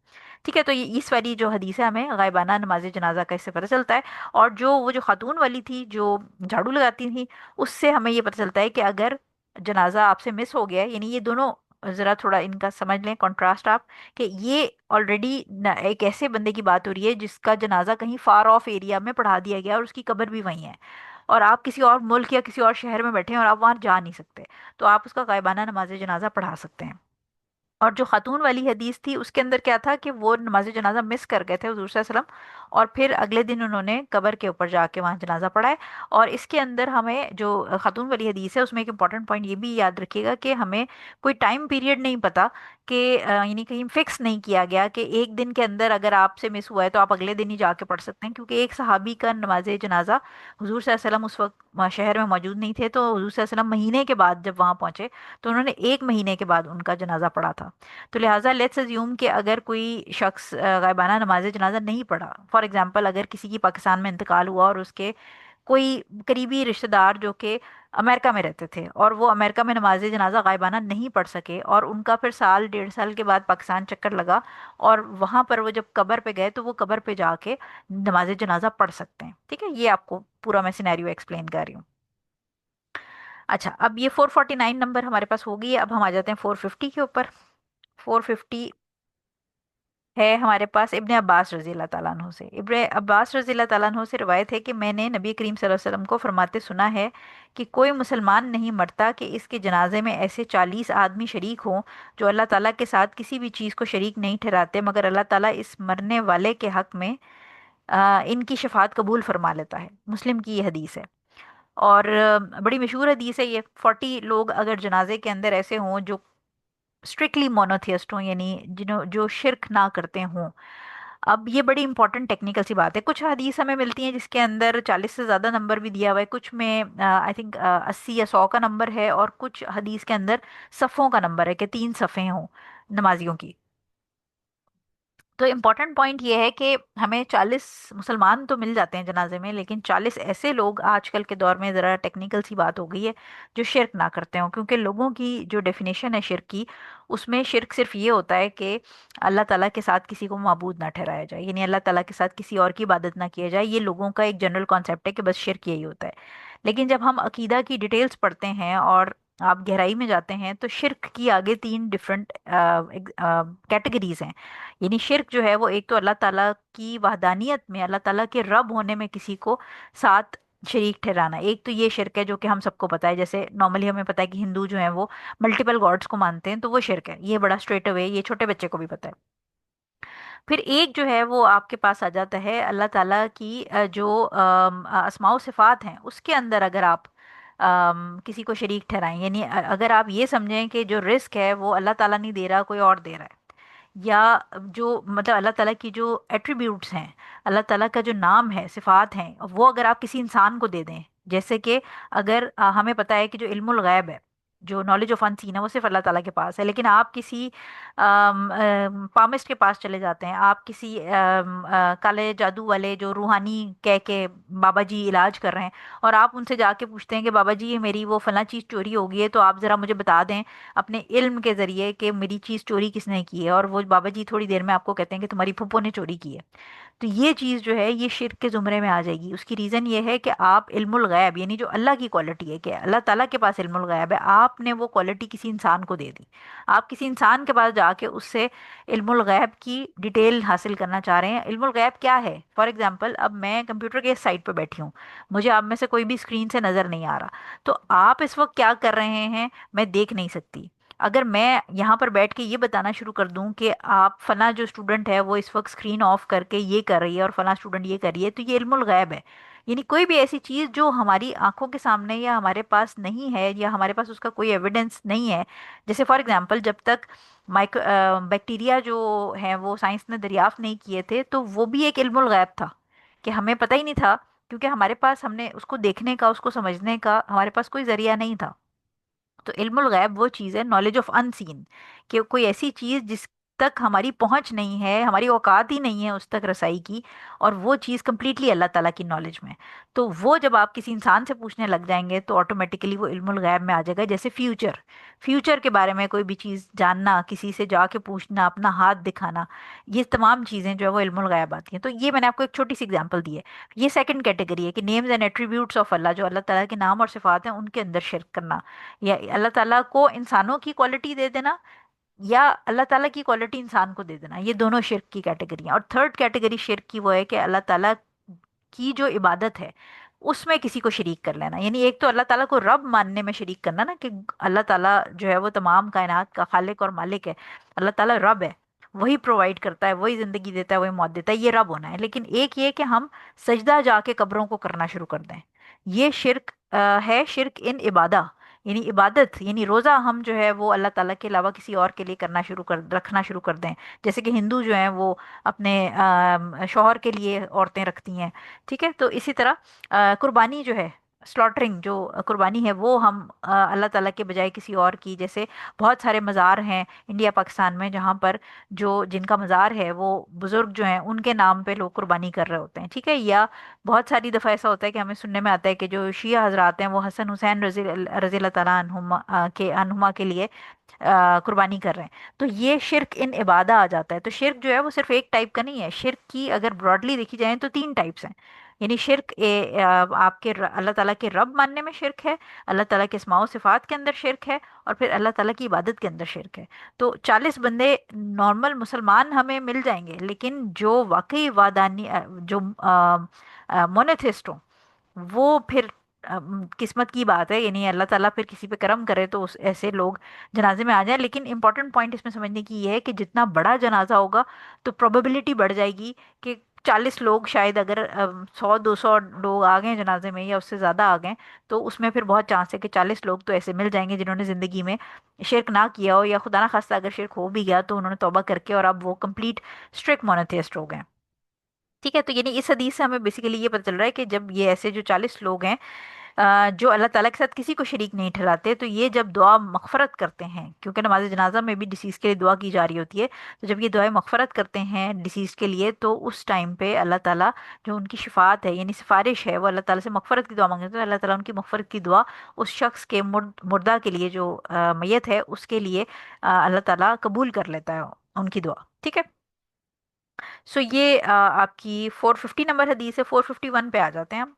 ٹھیک ہے، تو یہ اس والی جو حدیث ہے ہمیں غائبانہ نماز جنازہ کا اس سے پتہ چلتا ہے. اور جو خاتون والی تھی جو جھاڑو لگاتی تھی، اس سے ہمیں یہ پتہ چلتا ہے کہ اگر جنازہ آپ سے مس ہو گیا ہے، یعنی یہ دونوں ذرا تھوڑا ان کا سمجھ لیں کنٹراسٹ آپ، کہ یہ آلریڈی ایک ایسے بندے کی بات ہو رہی ہے جس کا جنازہ کہیں فار آف ایریا میں پڑھا دیا گیا اور اس کی قبر بھی وہیں ہے، اور آپ کسی اور ملک یا کسی اور شہر میں بیٹھے ہیں اور آپ وہاں جا نہیں سکتے، تو آپ اس کا غائبانہ نماز جنازہ پڑھا سکتے ہیں. اور جو خاتون والی حدیث تھی اس کے اندر کیا تھا کہ وہ نماز جنازہ مس کر گئے تھے حضور صلی اللہ علیہ وسلم، اور پھر اگلے دن انہوں نے قبر کے اوپر جا کے وہاں جنازہ پڑھائے. اور اس کے اندر ہمیں جو خاتون والی حدیث ہے اس میں ایک امپورٹنٹ پوائنٹ یہ بھی یاد رکھیے گا کہ ہمیں کوئی ٹائم پیریڈ نہیں پتا کہ یعنی کہیں فکس نہیں کیا گیا کہ ایک دن کے اندر اگر آپ سے مس ہوا ہے تو آپ اگلے دن ہی جا کے پڑھ سکتے ہیں. کیونکہ ایک صحابی کا نماز جنازہ حضور صلی اللہ علیہ وسلم اس وقت شہر میں موجود نہیں تھے، تو حضور صلی اللہ علیہ وسلم مہینے کے بعد جب وہاں پہنچے تو انہوں نے ایک مہینے کے بعد ان کا جنازہ پڑھا تھا. تو لہٰذا لیٹس ازیوم کہ اگر کوئی شخص غائبانہ نماز جنازہ نہیں پڑھا، فار ایگزامپل اگر کسی کی پاکستان میں انتقال ہوا اور اس کے کوئی قریبی رشتہ دار جو کہ امریکہ میں رہتے تھے اور وہ امریکہ میں نماز جنازہ غائبانہ نہیں پڑھ سکے، اور ان کا پھر سال ڈیڑھ سال کے بعد پاکستان چکر لگا اور وہاں پر وہ جب قبر پہ گئے تو وہ قبر پہ جا کے نماز جنازہ پڑھ سکتے ہیں. ٹھیک ہے، یہ آپ کو پورا میں سینیریو ایکسپلین کر رہی ہوں. اچھا، اب یہ 449 نمبر ہمارے پاس ہو گئی ہے. اب ہم آ جاتے ہیں 450 کے اوپر. 450 ہے ہمارے پاس ابن عباس رضی اللہ تعالیٰ عنہ سے. ابن عباس رضی اللہ تعالیٰ عنہ سے روایت ہے کہ میں نے نبی کریم صلی اللہ علیہ وسلم کو فرماتے سنا ہے کہ کوئی مسلمان نہیں مرتا کہ اس کے جنازے میں ایسے 40 آدمی شریک ہوں جو اللہ تعالیٰ کے ساتھ کسی بھی چیز کو شریک نہیں ٹھہراتے، مگر اللہ تعالیٰ اس مرنے والے کے حق میں ان کی شفاعت قبول فرما لیتا ہے. مسلم کی یہ حدیث ہے. اور بڑی مشہور حدیث ہے یہ، 40 لوگ اگر جنازے کے اندر ایسے ہوں جو اسٹرکٹلی مونوتھیسٹ ہوں، یعنی جنہوں جو شرک نہ کرتے ہوں. اب یہ بڑی امپورٹنٹ ٹیکنیکل سی بات ہے. کچھ حدیث ہمیں ملتی ہیں جس کے اندر 40 سے زیادہ نمبر بھی دیا ہوا ہے، کچھ میں آئی تھنک 80 یا 100 کا نمبر ہے، اور کچھ حدیث کے اندر صفوں کا نمبر ہے کہ 3 صفیں ہوں نمازیوں کی. تو امپورٹنٹ پوائنٹ یہ ہے کہ ہمیں 40 مسلمان تو مل جاتے ہیں جنازے میں، لیکن 40 ایسے لوگ آج کل کے دور میں، ذرا ٹیکنیکل سی بات ہو گئی ہے، جو شرک نہ کرتے ہوں. کیونکہ لوگوں کی جو ڈیفینیشن ہے شرک کی، اس میں شرک صرف یہ ہوتا ہے کہ اللہ تعالیٰ کے ساتھ کسی کو معبود نہ ٹھہرایا جائے، یعنی اللہ تعالیٰ کے ساتھ کسی اور کی عبادت نہ کیا جائے. یہ لوگوں کا ایک جنرل کانسیپٹ ہے کہ بس شرک یہی ہوتا ہے. لیکن جب ہم عقیدہ کی ڈیٹیلز پڑھتے ہیں اور آپ گہرائی میں جاتے ہیں، تو شرک کی آگے 3 ڈفرینٹ کیٹیگریز ہیں. یعنی شرک جو ہے وہ ایک تو اللہ تعالیٰ کی وحدانیت میں، اللہ تعالیٰ کے رب ہونے میں کسی کو ساتھ شریک ٹھہرانا. ایک تو یہ شرک ہے جو کہ ہم سب کو پتہ ہے، جیسے نارملی ہمیں پتہ ہے کہ ہندو جو ہیں وہ ملٹیپل گاڈس کو مانتے ہیں، تو وہ شرک ہے. یہ بڑا اسٹریٹ اوے، یہ چھوٹے بچے کو بھی پتہ ہے. پھر ایک جو ہے وہ آپ کے پاس آ جاتا ہے اللہ تعالیٰ کی جو اسماء و صفات ہیں، اس کے اندر اگر آپ کسی کو شریک ٹھہرائیں، یعنی اگر آپ یہ سمجھیں کہ جو رزق ہے وہ اللہ تعالیٰ نہیں دے رہا، کوئی اور دے رہا ہے، یا جو مطلب اللہ تعالیٰ کی جو ایٹریبیوٹس ہیں، اللہ تعالیٰ کا جو نام ہے، صفات ہیں، وہ اگر آپ کسی انسان کو دے دیں. جیسے کہ اگر ہمیں پتہ ہے کہ جو علم الغیب ہے، جو نالج آف ان سین ہے، وہ صرف اللہ تعالیٰ کے پاس ہے، لیکن آپ کسی پامسٹ کے پاس چلے جاتے ہیں، آپ کسی کالے جادو والے جو روحانی کہہ کے بابا جی علاج کر رہے ہیں، اور آپ ان سے جا کے پوچھتے ہیں کہ بابا جی یہ میری وہ فلاں چیز چوری ہو گئی ہے، تو آپ ذرا مجھے بتا دیں اپنے علم کے ذریعے کہ میری چیز چوری کس نے کی ہے، اور وہ بابا جی تھوڑی دیر میں آپ کو کہتے ہیں کہ تمہاری پھپھو نے چوری کی ہے. تو یہ چیز جو ہے یہ شرک کے زمرے میں آ جائے گی. اس کی ریزن یہ ہے کہ آپ علم الغیب، یعنی جو اللہ کی کوالٹی ہے کہ اللہ تعالیٰ کے پاس علم الغیب ہے، آپ نے وہ کوالٹی کسی انسان کو دے دی. آپ کسی انسان کے پاس جا کے اس سے علم الغیب کی ڈیٹیل حاصل کرنا چاہ رہے ہیں. علم الغیب کیا ہے؟ فار ایگزامپل اب میں کمپیوٹر کے اس سائٹ پہ بیٹھی ہوں، مجھے آپ میں سے کوئی بھی اسکرین سے نظر نہیں آ رہا، تو آپ اس وقت کیا کر رہے ہیں میں دیکھ نہیں سکتی. اگر میں یہاں پر بیٹھ کے یہ بتانا شروع کر دوں کہ آپ فلاں جو اسٹوڈنٹ ہے وہ اس وقت اسکرین آف کر کے یہ کر رہی ہے اور فلاں اسٹوڈنٹ یہ کر رہی ہے، تو یہ علم الغیب ہے. یعنی کوئی بھی ایسی چیز جو ہماری آنکھوں کے سامنے یا ہمارے پاس نہیں ہے، یا ہمارے پاس اس کا کوئی ایویڈنس نہیں ہے. جیسے فار ایگزامپل جب تک بیکٹیریا جو ہیں وہ سائنس نے دریافت نہیں کیے تھے، تو وہ بھی ایک علم الغیب تھا کہ ہمیں پتہ ہی نہیں تھا، کیونکہ ہمارے پاس، ہم نے اس کو دیکھنے کا، اس کو سمجھنے کا ہمارے پاس کوئی ذریعہ نہیں تھا. تو علم الغیب وہ چیز ہے، نالج آف ان سین، کہ کوئی ایسی چیز جس تک ہماری پہنچ نہیں ہے، ہماری اوقات ہی نہیں ہے اس تک رسائی کی، اور وہ چیز کمپلیٹلی اللہ تعالیٰ کی نالج میں. تو وہ جب آپ کسی انسان سے پوچھنے لگ جائیں گے تو آٹومیٹیکلی وہ علم الغیب میں آ جائے گا. جیسے فیوچر کے بارے میں کوئی بھی چیز جاننا، کسی سے جا کے پوچھنا، اپنا ہاتھ دکھانا، یہ تمام چیزیں جو ہے وہ علم الغیب آتی ہیں. تو یہ میں نے آپ کو ایک چھوٹی سی اگزامپل دی ہے. یہ سیکنڈ کیٹیگری ہے کہ نیمز اینڈ ایٹریبیوٹس آف اللہ، جو اللہ تعالیٰ کے نام اور صفات ہیں ان کے اندر شرک کرنا، یا اللہ تعالیٰ کو انسانوں کی کوالٹی دے دینا، یا اللہ تعالیٰ کی کوالٹی انسان کو دے دینا. یہ دونوں شرک کی کیٹیگری ہیں. اور تھرڈ کیٹیگری شرک کی وہ ہے کہ اللہ تعالیٰ کی جو عبادت ہے اس میں کسی کو شریک کر لینا. یعنی ایک تو اللہ تعالیٰ کو رب ماننے میں شریک کرنا نا، کہ اللہ تعالیٰ جو ہے وہ تمام کائنات کا خالق اور مالک ہے، اللہ تعالیٰ رب ہے، وہی پرووائڈ کرتا ہے، وہی زندگی دیتا ہے، وہی موت دیتا ہے، یہ رب ہونا ہے. لیکن ایک یہ کہ ہم سجدہ جا کے قبروں کو کرنا شروع کر دیں، یہ شرک ہے. شرک ان عبادہ، یعنی عبادت، یعنی روزہ ہم جو ہے وہ اللہ تعالیٰ کے علاوہ کسی اور کے لیے رکھنا شروع کر دیں. جیسے کہ ہندو جو ہیں وہ اپنے شوہر کے لیے عورتیں رکھتی ہیں، ٹھیک ہے. تو اسی طرح قربانی جو ہے، سلوٹرنگ جو قربانی ہے، وہ ہم اللہ تعالیٰ کے بجائے کسی اور کی، جیسے بہت سارے مزار ہیں انڈیا پاکستان میں جہاں پر جن کا مزار ہے وہ بزرگ جو ہیں ان کے نام پہ لوگ قربانی کر رہے ہوتے ہیں، ٹھیک ہے. یا بہت ساری دفعہ ایسا ہوتا ہے کہ ہمیں سننے میں آتا ہے کہ جو شیعہ حضرات ہیں وہ حسن حسین رضی اللہ تعالیٰ عنہما کے لیے قربانی کر رہے ہیں. تو یہ شرک ان عبادہ آ جاتا ہے. تو شرک جو ہے وہ صرف ایک ٹائپ کا نہیں ہے. شرک کی اگر براڈلی دیکھی جائیں تو 3 ٹائپس ہیں. یعنی شرک آپ کے اللہ تعالیٰ کے رب ماننے میں شرک ہے، اللہ تعالیٰ کے اسماء و صفات کے اندر شرک ہے، اور پھر اللہ تعالیٰ کی عبادت کے اندر شرک ہے. تو 40 بندے نارمل مسلمان ہمیں مل جائیں گے، لیکن جو واقعی وادانی جو مونوتھسٹ ہوں، وہ پھر قسمت کی بات ہے. یعنی اللہ تعالیٰ پھر کسی پہ کرم کرے تو ایسے لوگ جنازے میں آ جائیں. لیکن امپورٹنٹ پوائنٹ اس میں سمجھنے کی یہ ہے کہ جتنا بڑا جنازہ ہوگا تو پروبیبلٹی بڑھ جائے گی کہ 40 لوگ شاید اگر 100 200 لوگ آ گئے جنازے میں یا اس سے زیادہ آ گئے تو اس میں پھر بہت چانس ہے کہ 40 لوگ تو ایسے مل جائیں گے جنہوں نے زندگی میں شرک نہ کیا ہو، یا خدا نہ خواستہ اگر شرک ہو بھی گیا تو انہوں نے توبہ کر کے اور اب وہ کمپلیٹ اسٹرکٹ مونوتھیسٹ ہو گئے. ٹھیک ہے، تو یعنی اس حدیث سے ہمیں بیسیکلی یہ پتہ چل رہا ہے کہ جب یہ ایسے جو 40 لوگ ہیں جو اللہ تعالیٰ کے ساتھ کسی کو شریک نہیں ٹھہراتے، تو یہ جب دعا مغفرت کرتے ہیں، کیونکہ نماز جنازہ میں بھی ڈیسیز کے لیے دعا کی جا رہی ہوتی ہے، تو جب یہ دعائیں مغفرت کرتے ہیں ڈیسیز کے لیے تو اس ٹائم پہ اللہ تعالیٰ جو ان کی شفاعت ہے یعنی سفارش ہے، وہ اللہ تعالیٰ سے مغفرت کی دعا مانگتے ہیں تو اللہ تعالیٰ ان کی مغفرت کی دعا اس شخص کے مردہ کے لیے جو میت ہے اس کے لیے اللہ تعالیٰ قبول کر لیتا ہے ان کی دعا. ٹھیک ہے، سو یہ آپ کی 450 نمبر حدیث ہے. 451 پہ آ جاتے ہیں ہم.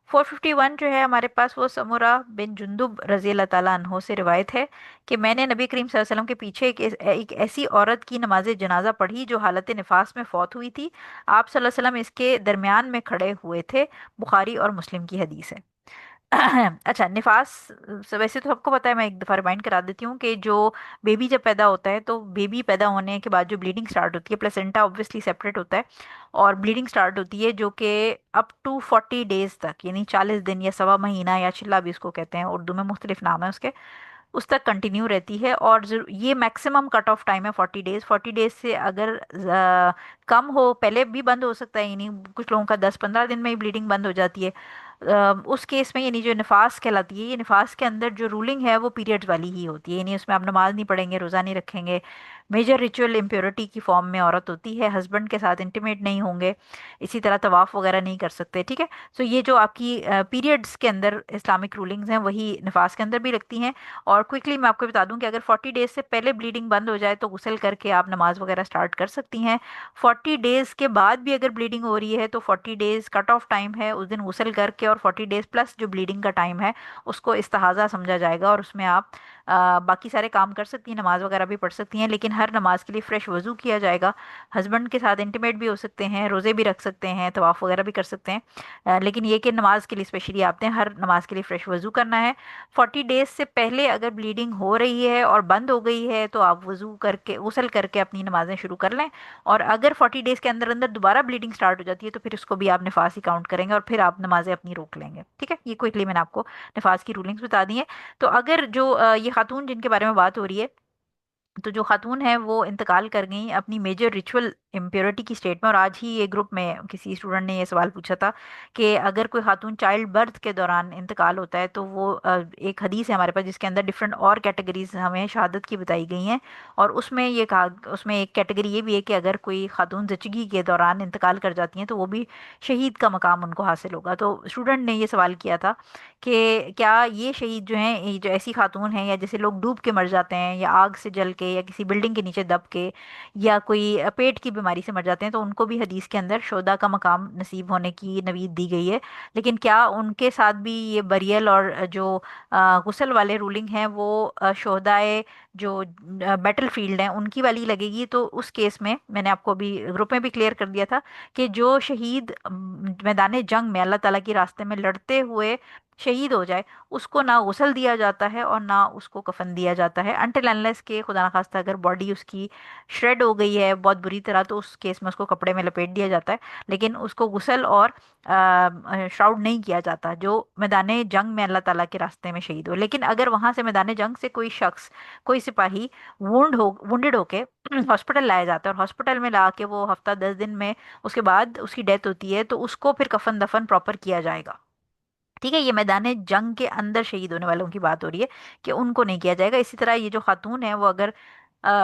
451 جو ہے ہمارے پاس وہ سمورہ بن جندب رضی اللہ تعالیٰ عنہ سے روایت ہے کہ میں نے نبی کریم صلی اللہ علیہ وسلم کے پیچھے ایک ایسی عورت کی نماز جنازہ پڑھی جو حالت نفاس میں فوت ہوئی تھی. آپ صلی اللہ علیہ وسلم اس کے درمیان میں کھڑے ہوئے تھے. بخاری اور مسلم کی حدیث ہے. اچھا، نفاس ویسے تو سب کو پتا ہے، میں ایک دفعہ ریمائنڈ کرا دیتی ہوں کہ جو بیبی جب پیدا ہوتا ہے تو بیبی پیدا ہونے کے بعد جو بلیڈنگ سٹارٹ ہوتی ہے، پلیسنٹا obviously سیپریٹ ہوتا ہے اور بلیڈنگ سٹارٹ ہوتی ہے جو کہ اپ ٹو 40 days تک، یعنی 40 دن یا سوا مہینہ یا چلا بھی اس کو کہتے ہیں، اردو میں مختلف نام ہے اس کے، اس تک کنٹینیو رہتی ہے. اور یہ میکسیمم کٹ آف ٹائم ہے 40 days. 40 days سے اگر کم ہو، پہلے بھی بند ہو سکتا ہے، یعنی کچھ لوگوں کا 10 15 دن میں ہی بلیڈنگ بند ہو جاتی ہے. اس کیس میں یعنی جو نفاس کہلاتی ہے، یہ نفاس کے اندر جو رولنگ ہے وہ پیریڈ والی ہی ہوتی ہے، یعنی اس میں آپ نماز نہیں پڑھیں گے، روزہ نہیں رکھیں گے، میجر ریچول امپیورٹی کی فارم میں عورت ہوتی ہے، ہسبینڈ کے ساتھ انٹیمیٹ نہیں ہوں گے، اسی طرح طواف وغیرہ نہیں کر سکتے. ٹھیک ہے، سو یہ جو آپ کی پیریڈز کے اندر اسلامک رولنگز ہیں وہی نفاس کے اندر بھی لگتی ہیں. اور کوئکلی میں آپ کو بتا دوں کہ اگر 40 days سے پہلے بلیڈنگ بند ہو جائے تو غسل کر کے آپ نماز وغیرہ سٹارٹ کر سکتی ہیں. 40 days کے بعد بھی اگر بلیڈنگ ہو رہی ہے تو 40 days کٹ آف ٹائم ہے، اس دن غسل کر کے، اور 40 days پلس جو بلیڈنگ کا ٹائم ہے اس کو استحاضہ سمجھا جائے گا، اور اس میں آپ باقی سارے کام کر سکتی ہیں، نماز وغیرہ بھی پڑھ سکتی ہیں، لیکن ہر نماز کے لیے فریش وضو کیا جائے گا. ہسبینڈ کے ساتھ انٹیمیٹ بھی ہو سکتے ہیں، روزے بھی رکھ سکتے ہیں، طواف وغیرہ بھی کر سکتے ہیں، لیکن یہ کہ نماز کے لیے اسپیشلی آپ نے ہر نماز کے لیے فریش وضو کرنا ہے. 40 days سے پہلے اگر بلیڈنگ ہو رہی ہے اور بند ہو گئی ہے تو آپ وضو کر کے غسل کر کے اپنی نمازیں شروع کر لیں. اور اگر 40 days کے اندر اندر دوبارہ بلیڈنگ سٹارٹ ہو جاتی ہے تو پھر اس کو بھی آپ نفاس ہی کاؤنٹ کریں گے اور پھر آپ نمازیں اپنی روک لیں گے. ٹھیک ہے، یہ کوئکلی میں نے آپ کو نفاس کی رولنگز بتا دی ہیں. تو اگر جو یہ خاتون جن کے بارے میں بات ہو رہی ہے، تو جو خاتون ہیں وہ انتقال کر گئیں اپنی میجر ریچول امپیورٹی کی اسٹیٹ میں. اور آج ہی یہ گروپ میں کسی اسٹوڈنٹ نے یہ سوال پوچھا تھا کہ اگر کوئی خاتون چائلڈ برتھ کے دوران انتقال ہوتا ہے تو وہ ایک حدیث ہے ہمارے پاس جس کے اندر ڈفرینٹ اور کیٹیگریز ہمیں شہادت کی بتائی گئی ہیں، اور اس میں یہ کہا، اس میں ایک کیٹیگری یہ بھی ہے کہ اگر کوئی خاتون زچگی کے دوران انتقال کر جاتی ہیں تو وہ بھی شہید کا مقام ان کو حاصل ہوگا. تو اسٹوڈنٹ نے یہ سوال کیا تھا کہ کیا یہ شہید جو ہیں، یہ جو ایسی خاتون ہیں یا جیسے لوگ ڈوب کے مر جاتے ہیں یا آگ سے جل کے یا کسی بلڈنگ کے نیچے دب کے یا کوئی پیٹ کی بیماری سے مر جاتے ہیں، تو ان کو بھی حدیث کے اندر شہداء کا مقام نصیب ہونے کی نوید دی گئی ہے، لیکن کیا ان کے ساتھ بھی یہ بریل اور جو غسل والے رولنگ ہیں وہ شہدائے جو بیٹل فیلڈ ہیں ان کی والی لگے گی؟ تو اس کیس میں نے آپ کو بھی گروپ میں بھی کلیئر کر دیا تھا کہ جو شہید میدان جنگ میں اللہ تعالیٰ کے راستے میں لڑتے ہوئے شہید ہو جائے اس کو نہ غسل دیا جاتا ہے اور نہ اس کو کفن دیا جاتا ہے انٹل انلیس کہ خدا نخواستہ اگر باڈی اس کی شریڈ ہو گئی ہے بہت بری طرح، تو اس کیس میں اس کو کپڑے میں لپیٹ دیا جاتا ہے، لیکن اس کو غسل اور شراؤڈ نہیں کیا جاتا جو میدان جنگ میں اللہ تعالیٰ کے راستے میں شہید ہو. لیکن اگر وہاں سے میدان جنگ سے کوئی شخص، کوئی سپاہی وونڈڈ ہو کے ہاسپٹل لایا جاتا ہے اور ہاسپٹل میں لا کے وہ ہفتہ 10 دن میں اس کے بعد اس کی ڈیتھ ہوتی ہے، تو اس کو پھر کفن دفن پراپر کیا جائے گا. ٹھیک ہے، یہ میدان جنگ کے اندر شہید ہونے والوں کی بات ہو رہی ہے کہ ان کو نہیں کیا جائے گا. اسی طرح یہ جو خاتون ہیں وہ اگر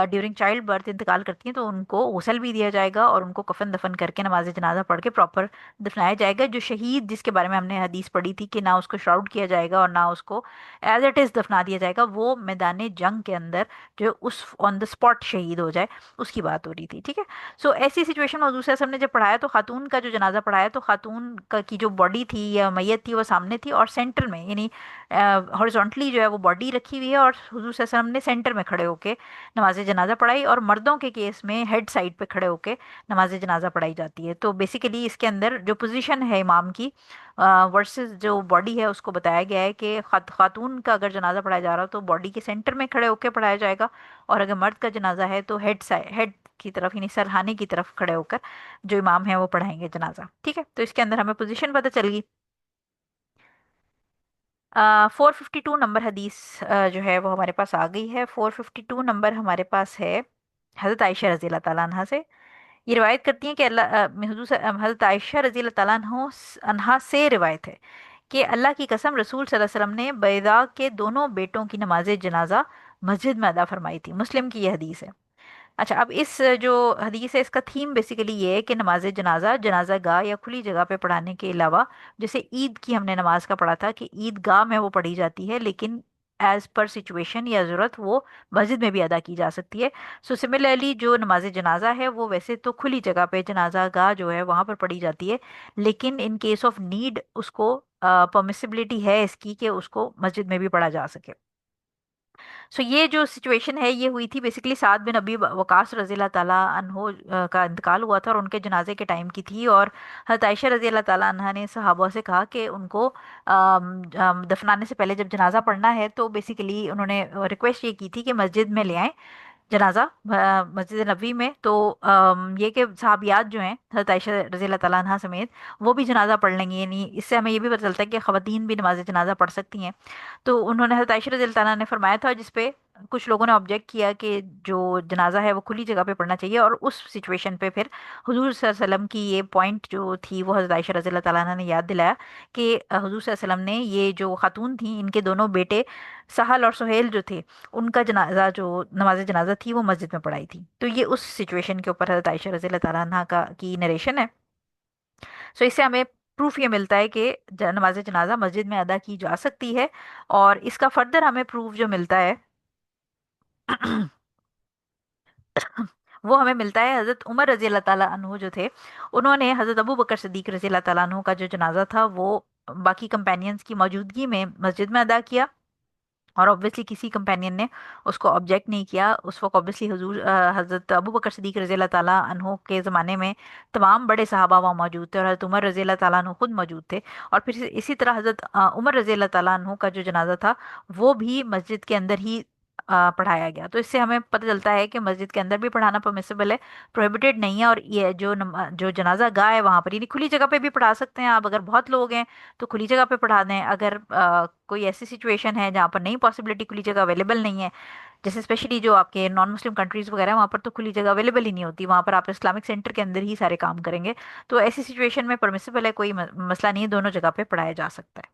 ڈیورنگ چائلڈ برتھ انتقال کرتی ہیں تو ان کو غسل بھی دیا جائے گا اور ان کو کفن دفن کر کے نماز جنازہ پڑھ کے پراپر دفنایا جائے گا. جو شہید جس کے بارے میں ہم نے حدیث پڑھی تھی کہ نہ اس کو شراؤڈ کیا جائے گا اور نہ اس کو ایز اٹ از دفنا دیا جائے گا، وہ میدان جنگ کے اندر جو اس آن دا اسپاٹ شہید ہو جائے اس کی بات ہو رہی تھی. ٹھیک ہے، سو ایسی سچویشن میں حضور صلی اللہ علیہ وسلم نے جب پڑھایا تو خاتون کا جو جنازہ پڑھایا تو خاتون کی جو باڈی تھی یا میت تھی وہ سامنے تھی اور سینٹر میں، یعنی ہارزونٹلی جو ہے وہ باڈی رکھی ہوئی ہے اور حضور صلی اللہ علیہ وسلم نے سینٹر میں کھڑے ہو کے نماز جنازہ پڑھائی. اور مردوں کے کیس میں ہیڈ سائڈ پہ کھڑے ہو کے نماز جنازہ پڑھائی جاتی ہے. تو بیسیکلی اس کے اندر جو پوزیشن ہے امام کی ورسز جو باڈی ہے اس کو بتایا گیا ہے کہ خاتون کا اگر جنازہ پڑھایا جا رہا ہو تو باڈی کے سینٹر میں کھڑے ہو کے پڑھایا جائے گا، اور اگر مرد کا جنازہ ہے تو ہیڈ की तरफ यानी सरहाने की तरफ खड़े होकर जो इमाम है वो पढ़ाएंगे जनाजा। ठीक है, तो इसके अंदर हमें पोजीशन पता चल गई। 452 नंबर हदीस जो है वो हमारे पास आ गई है। 452 नंबर हमारे पास है हज़रत आयशा रज़ी अल्लाह ताला अन्हा से। ये रिवायत करती हैं कि हज़रत आयशा रज़ी अल्लाह ताला अन्हा से रिवायत है कि अल्लाह की कसम रसूल सल्लल्लाहु अलैहि वसल्लम ने बैदा के दोनों बेटों की नमाज जनाजा मस्जिद में अदा फरमाई थी। मुस्लिम की यह हदीस है। अच्छा, अब इस जो हदीस है इसका थीम बेसिकली ये है कि नमाज जनाजा जनाजा गाह या खुली जगह पे पढ़ाने के अलावा, जैसे ईद की हमने नमाज का पढ़ा था कि ईद गाह में वो पढ़ी जाती है, लेकिन एज पर सिचुएशन या ज़रूरत वो मस्जिद में भी अदा की जा सकती है। सो सिमिलरली जो नमाज जनाजा है वो वैसे तो खुली जगह पे जनाजा गाह जो है वहाँ पर पढ़ी जाती है, लेकिन इन केस ऑफ नीड उसको परमिसिबिलिटी है इसकी कि उसको मस्जिद में भी पढ़ा जा सके। सो ये जो सिचुएशन है ये हुई थी बेसिकली साद बिन अबी वकास रजी अल्लाह ताला अन्हो का इंतकाल हुआ था और उनके जनाजे के टाइम की थी। और हज़रत आयशा रजी अल्लाह ताला अन्हा ने सहाबा से कहा कि उनको दफनाने से पहले जब जनाजा पढ़ना है तो बेसिकली उन्होंने रिक्वेस्ट ये की थी कि मस्जिद में ले आएं जनाजा मस्जिद नबी में। तो ये कि साहबियात जो हैं हज़रत आयशा रज़ी अल्लाह तआला अन्हा समेत वो भी जनाजा पढ़ लेंगी, यानी इससे हमें ये भी पता चलता है कि ख़वातीन भी नमाज जनाजा पढ़ सकती हैं। तो उन्होंने हज़रत आयशा रज़ी अल्लाह तआला ने फरमाया था, जिसपे कुछ लोगों ने ऑब्जेक्ट किया कि जो जनाजा है वो खुली जगह पे पढ़ना चाहिए। और उस सिचुएशन पे फिर हुजूर सल्लल्लाहु अलैहि वसल्लम की ये पॉइंट जो थी वो हज़रत आयशा रज़ी अल्लाह तआला अन्हा ने याद दिलाया कि हुजूर सल्लल्लाहु अलैहि वसल्लम ने ये जो खातून थी इनके दोनों बेटे सहल और सुहेल जो थे उनका जनाजा जो नमाज जनाजा थी वो मस्जिद में पढ़ाई थी। तो ये उस सिचुएशन के ऊपर हज़रत आयशा रज़ी अल्लाह तआला अन्हा का की नरेशन है। सो इससे हमें प्रूफ ये मिलता है कि नमाज जनाजा मस्जिद में अदा की जा सकती है। और इसका फर्दर हमें प्रूफ जो मिलता है वो हमें मिलता है हज़रत उमर रज़ी अल्लाह ताला अन्हु जो थे उन्होंने हज़रत अबू बकर सिद्दीक रज़ी अल्लाह ताला अन्हु का जो जनाजा था वो बाकी कंपेनियंस की मौजूदगी में मस्जिद में अदा किया। और ऑब्वियसली किसी कंपेनियन ने उसको ऑब्जेक्ट नहीं किया। उस वक्त ऑब्वियसली हुजूर हज़रत अबू बकर सिद्दीक रज़ी अल्लाह ताला अन्हो के ज़माने में तमाम बड़े सहाबा वहाँ मौजूद थे और हज़रत उमर रज़ी अल्लाह ताला अन्हो खुद मौजूद थे। और फिर इसी तरह हज़रत उमर रज़ी अल्लाह ताला अन्हो का जो जनाजा था वो भी मस्जिद के अंदर ही पढ़ाया गया। तो इससे हमें पता चलता है कि मस्जिद के अंदर भी पढ़ाना परमिसिबल है, प्रोहिबिटेड नहीं है। और ये जो जो जनाजा गाह है वहाँ पर यानी खुली जगह पे भी पढ़ा सकते हैं आप। अगर बहुत लोग हैं तो खुली जगह पे पढ़ा दें। अगर कोई ऐसी सिचुएशन है जहाँ पर नहीं पॉसिबिलिटी खुली जगह अवेलेबल नहीं है, जैसे स्पेशली जो आपके नॉन मुस्लिम कंट्रीज वगैरह हैं, वहाँ पर तो खुली जगह अवेलेबल ही नहीं होती, वहाँ पर आप इस्लामिक सेंटर के अंदर ही सारे काम करेंगे। तो ऐसी सिचुएशन में परमिसिबल है, कोई मसला नहीं है, दोनों जगह पे पढ़ाया जा सकता है।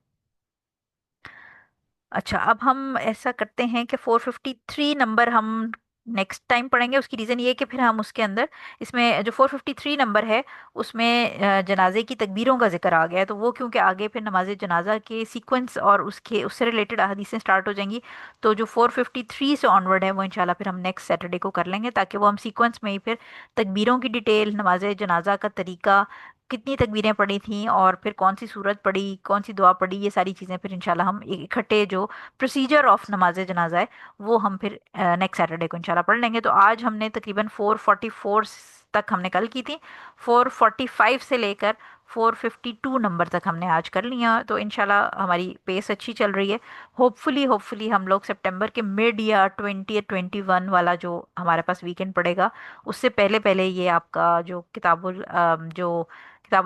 अच्छा, अब हम ऐसा करते हैं कि 453 नंबर हम नेक्स्ट टाइम पढ़ेंगे। उसकी रीज़न ये है कि फिर हम उसके अंदर इसमें जो 453 नंबर है उसमें जनाजे की तकबीरों का जिक्र आ गया है। तो वो क्योंकि आगे फिर नमाज जनाजा के सीक्वेंस और उसके उससे रिलेटेड हदीसें स्टार्ट हो जाएंगी, तो जो 453 से ऑनवर्ड है वो इंशाल्लाह फिर हम नेक्स्ट सैटरडे को कर लेंगे, ताकि वो हम सीक्वेंस में ही फिर तकबीरों की डिटेल, नमाज जनाजा का तरीका, कितनी तकबीरें पढ़ी थी और फिर कौन सी सूरत पढ़ी, कौन सी दुआ पढ़ी, ये सारी चीज़ें फिर इंशाल्लाह हम इकट्ठे जो प्रोसीजर ऑफ नमाज जनाजा है वो हम फिर नेक्स्ट सैटरडे को इंशाल्लाह पढ़ लेंगे। तो आज हमने तकरीबन 444 तक हमने कल की थी, 445 से लेकर 452 नंबर तक हमने आज कर लिया। तो इंशाल्लाह हमारी पेस अच्छी चल रही है। होपफुली हम लोग सितंबर के मिड या 20 या 21 वाला जो हमारे पास वीकेंड पड़ेगा उससे पहले पहले ये आपका जो किताबुल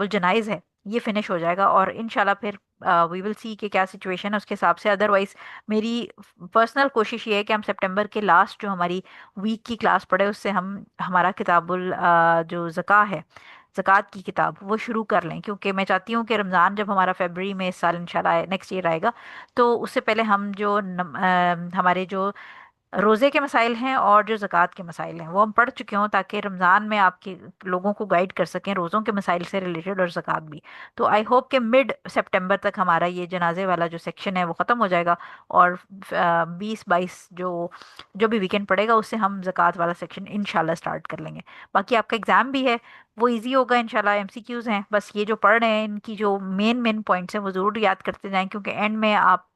जनाइज है ये फिनिश हो जाएगा। और इंशाल्लाह फिर वी विल सी कि क्या सिचुएशन है उसके हिसाब से। अदरवाइज मेरी पर्सनल कोशिश ये है कि हम सितंबर के लास्ट जो हमारी वीक की क्लास पढ़े उससे हम हमारा किताबुल जो ज़का है, ज़कात की किताब वो शुरू कर लें, क्योंकि मैं चाहती हूँ कि रमज़ान जब हमारा फरवरी में इस साल इंशाल्लाह नेक्स्ट ईयर आएगा तो उससे पहले हम जो हमारे जो रोज़े के मसाइल हैं और जो ज़कात के मसाइल हैं वो हम पढ़ चुके हों, ताकि रमज़ान में आपके लोगों को गाइड कर सकें रोज़ों के मसाइल से रिलेटेड और ज़कात भी। तो आई होप कि मिड सितंबर तक हमारा ये जनाजे वाला जो सेक्शन है वो ख़त्म हो जाएगा और 20-22 जो जो भी वीकेंड पड़ेगा उससे हम ज़कात वाला सेक्शन इंशाल्लाह स्टार्ट कर लेंगे। बाकी आपका एग्ज़ाम भी है वो इजी होगा इंशाल्लाह, एमसीक्यूज़ हैं, बस ये जो पढ़ रहे हैं इनकी जो मेन मेन पॉइंट्स हैं वो ज़रूर याद करते जाएं, क्योंकि एंड में आप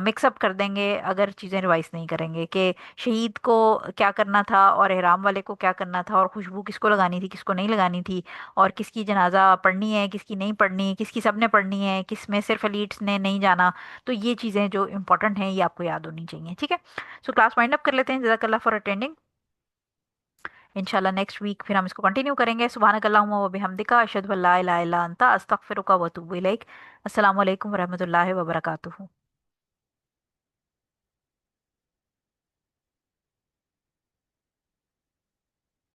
मिक्सअप कर देंगे अगर चीज़ें रिवाइज नहीं करेंगे कि शहीद को क्या करना था और एहराम वाले को क्या करना था और खुशबू किसको लगानी थी किसको नहीं लगानी थी और किसकी जनाजा पढ़नी है किसकी नहीं पढ़नी, किसकी सबने पढ़नी है, किस में सिर्फ एलीट्स ने नहीं जाना। तो ये चीज़ें जो इंपॉर्टेंट हैं ये आपको याद होनी चाहिए। ठीक है, सो क्लास वाइंड अप कर लेते हैं। जज़ाकल्लाह फॉर अटेंडिंग। इंशाल्लाह नेक्स्ट वीक फिर हम इसको कंटिन्यू करेंगे। सुबहानक अल्लाहुम्मा व बिहम्दिका अशहदु अल्ला इलाहा इल्ला अंता अस्तगफिरुका व अतूबु इलैक। अस्सलामु अलैकुम व रहमतुल्लाहि व बरकातुहू।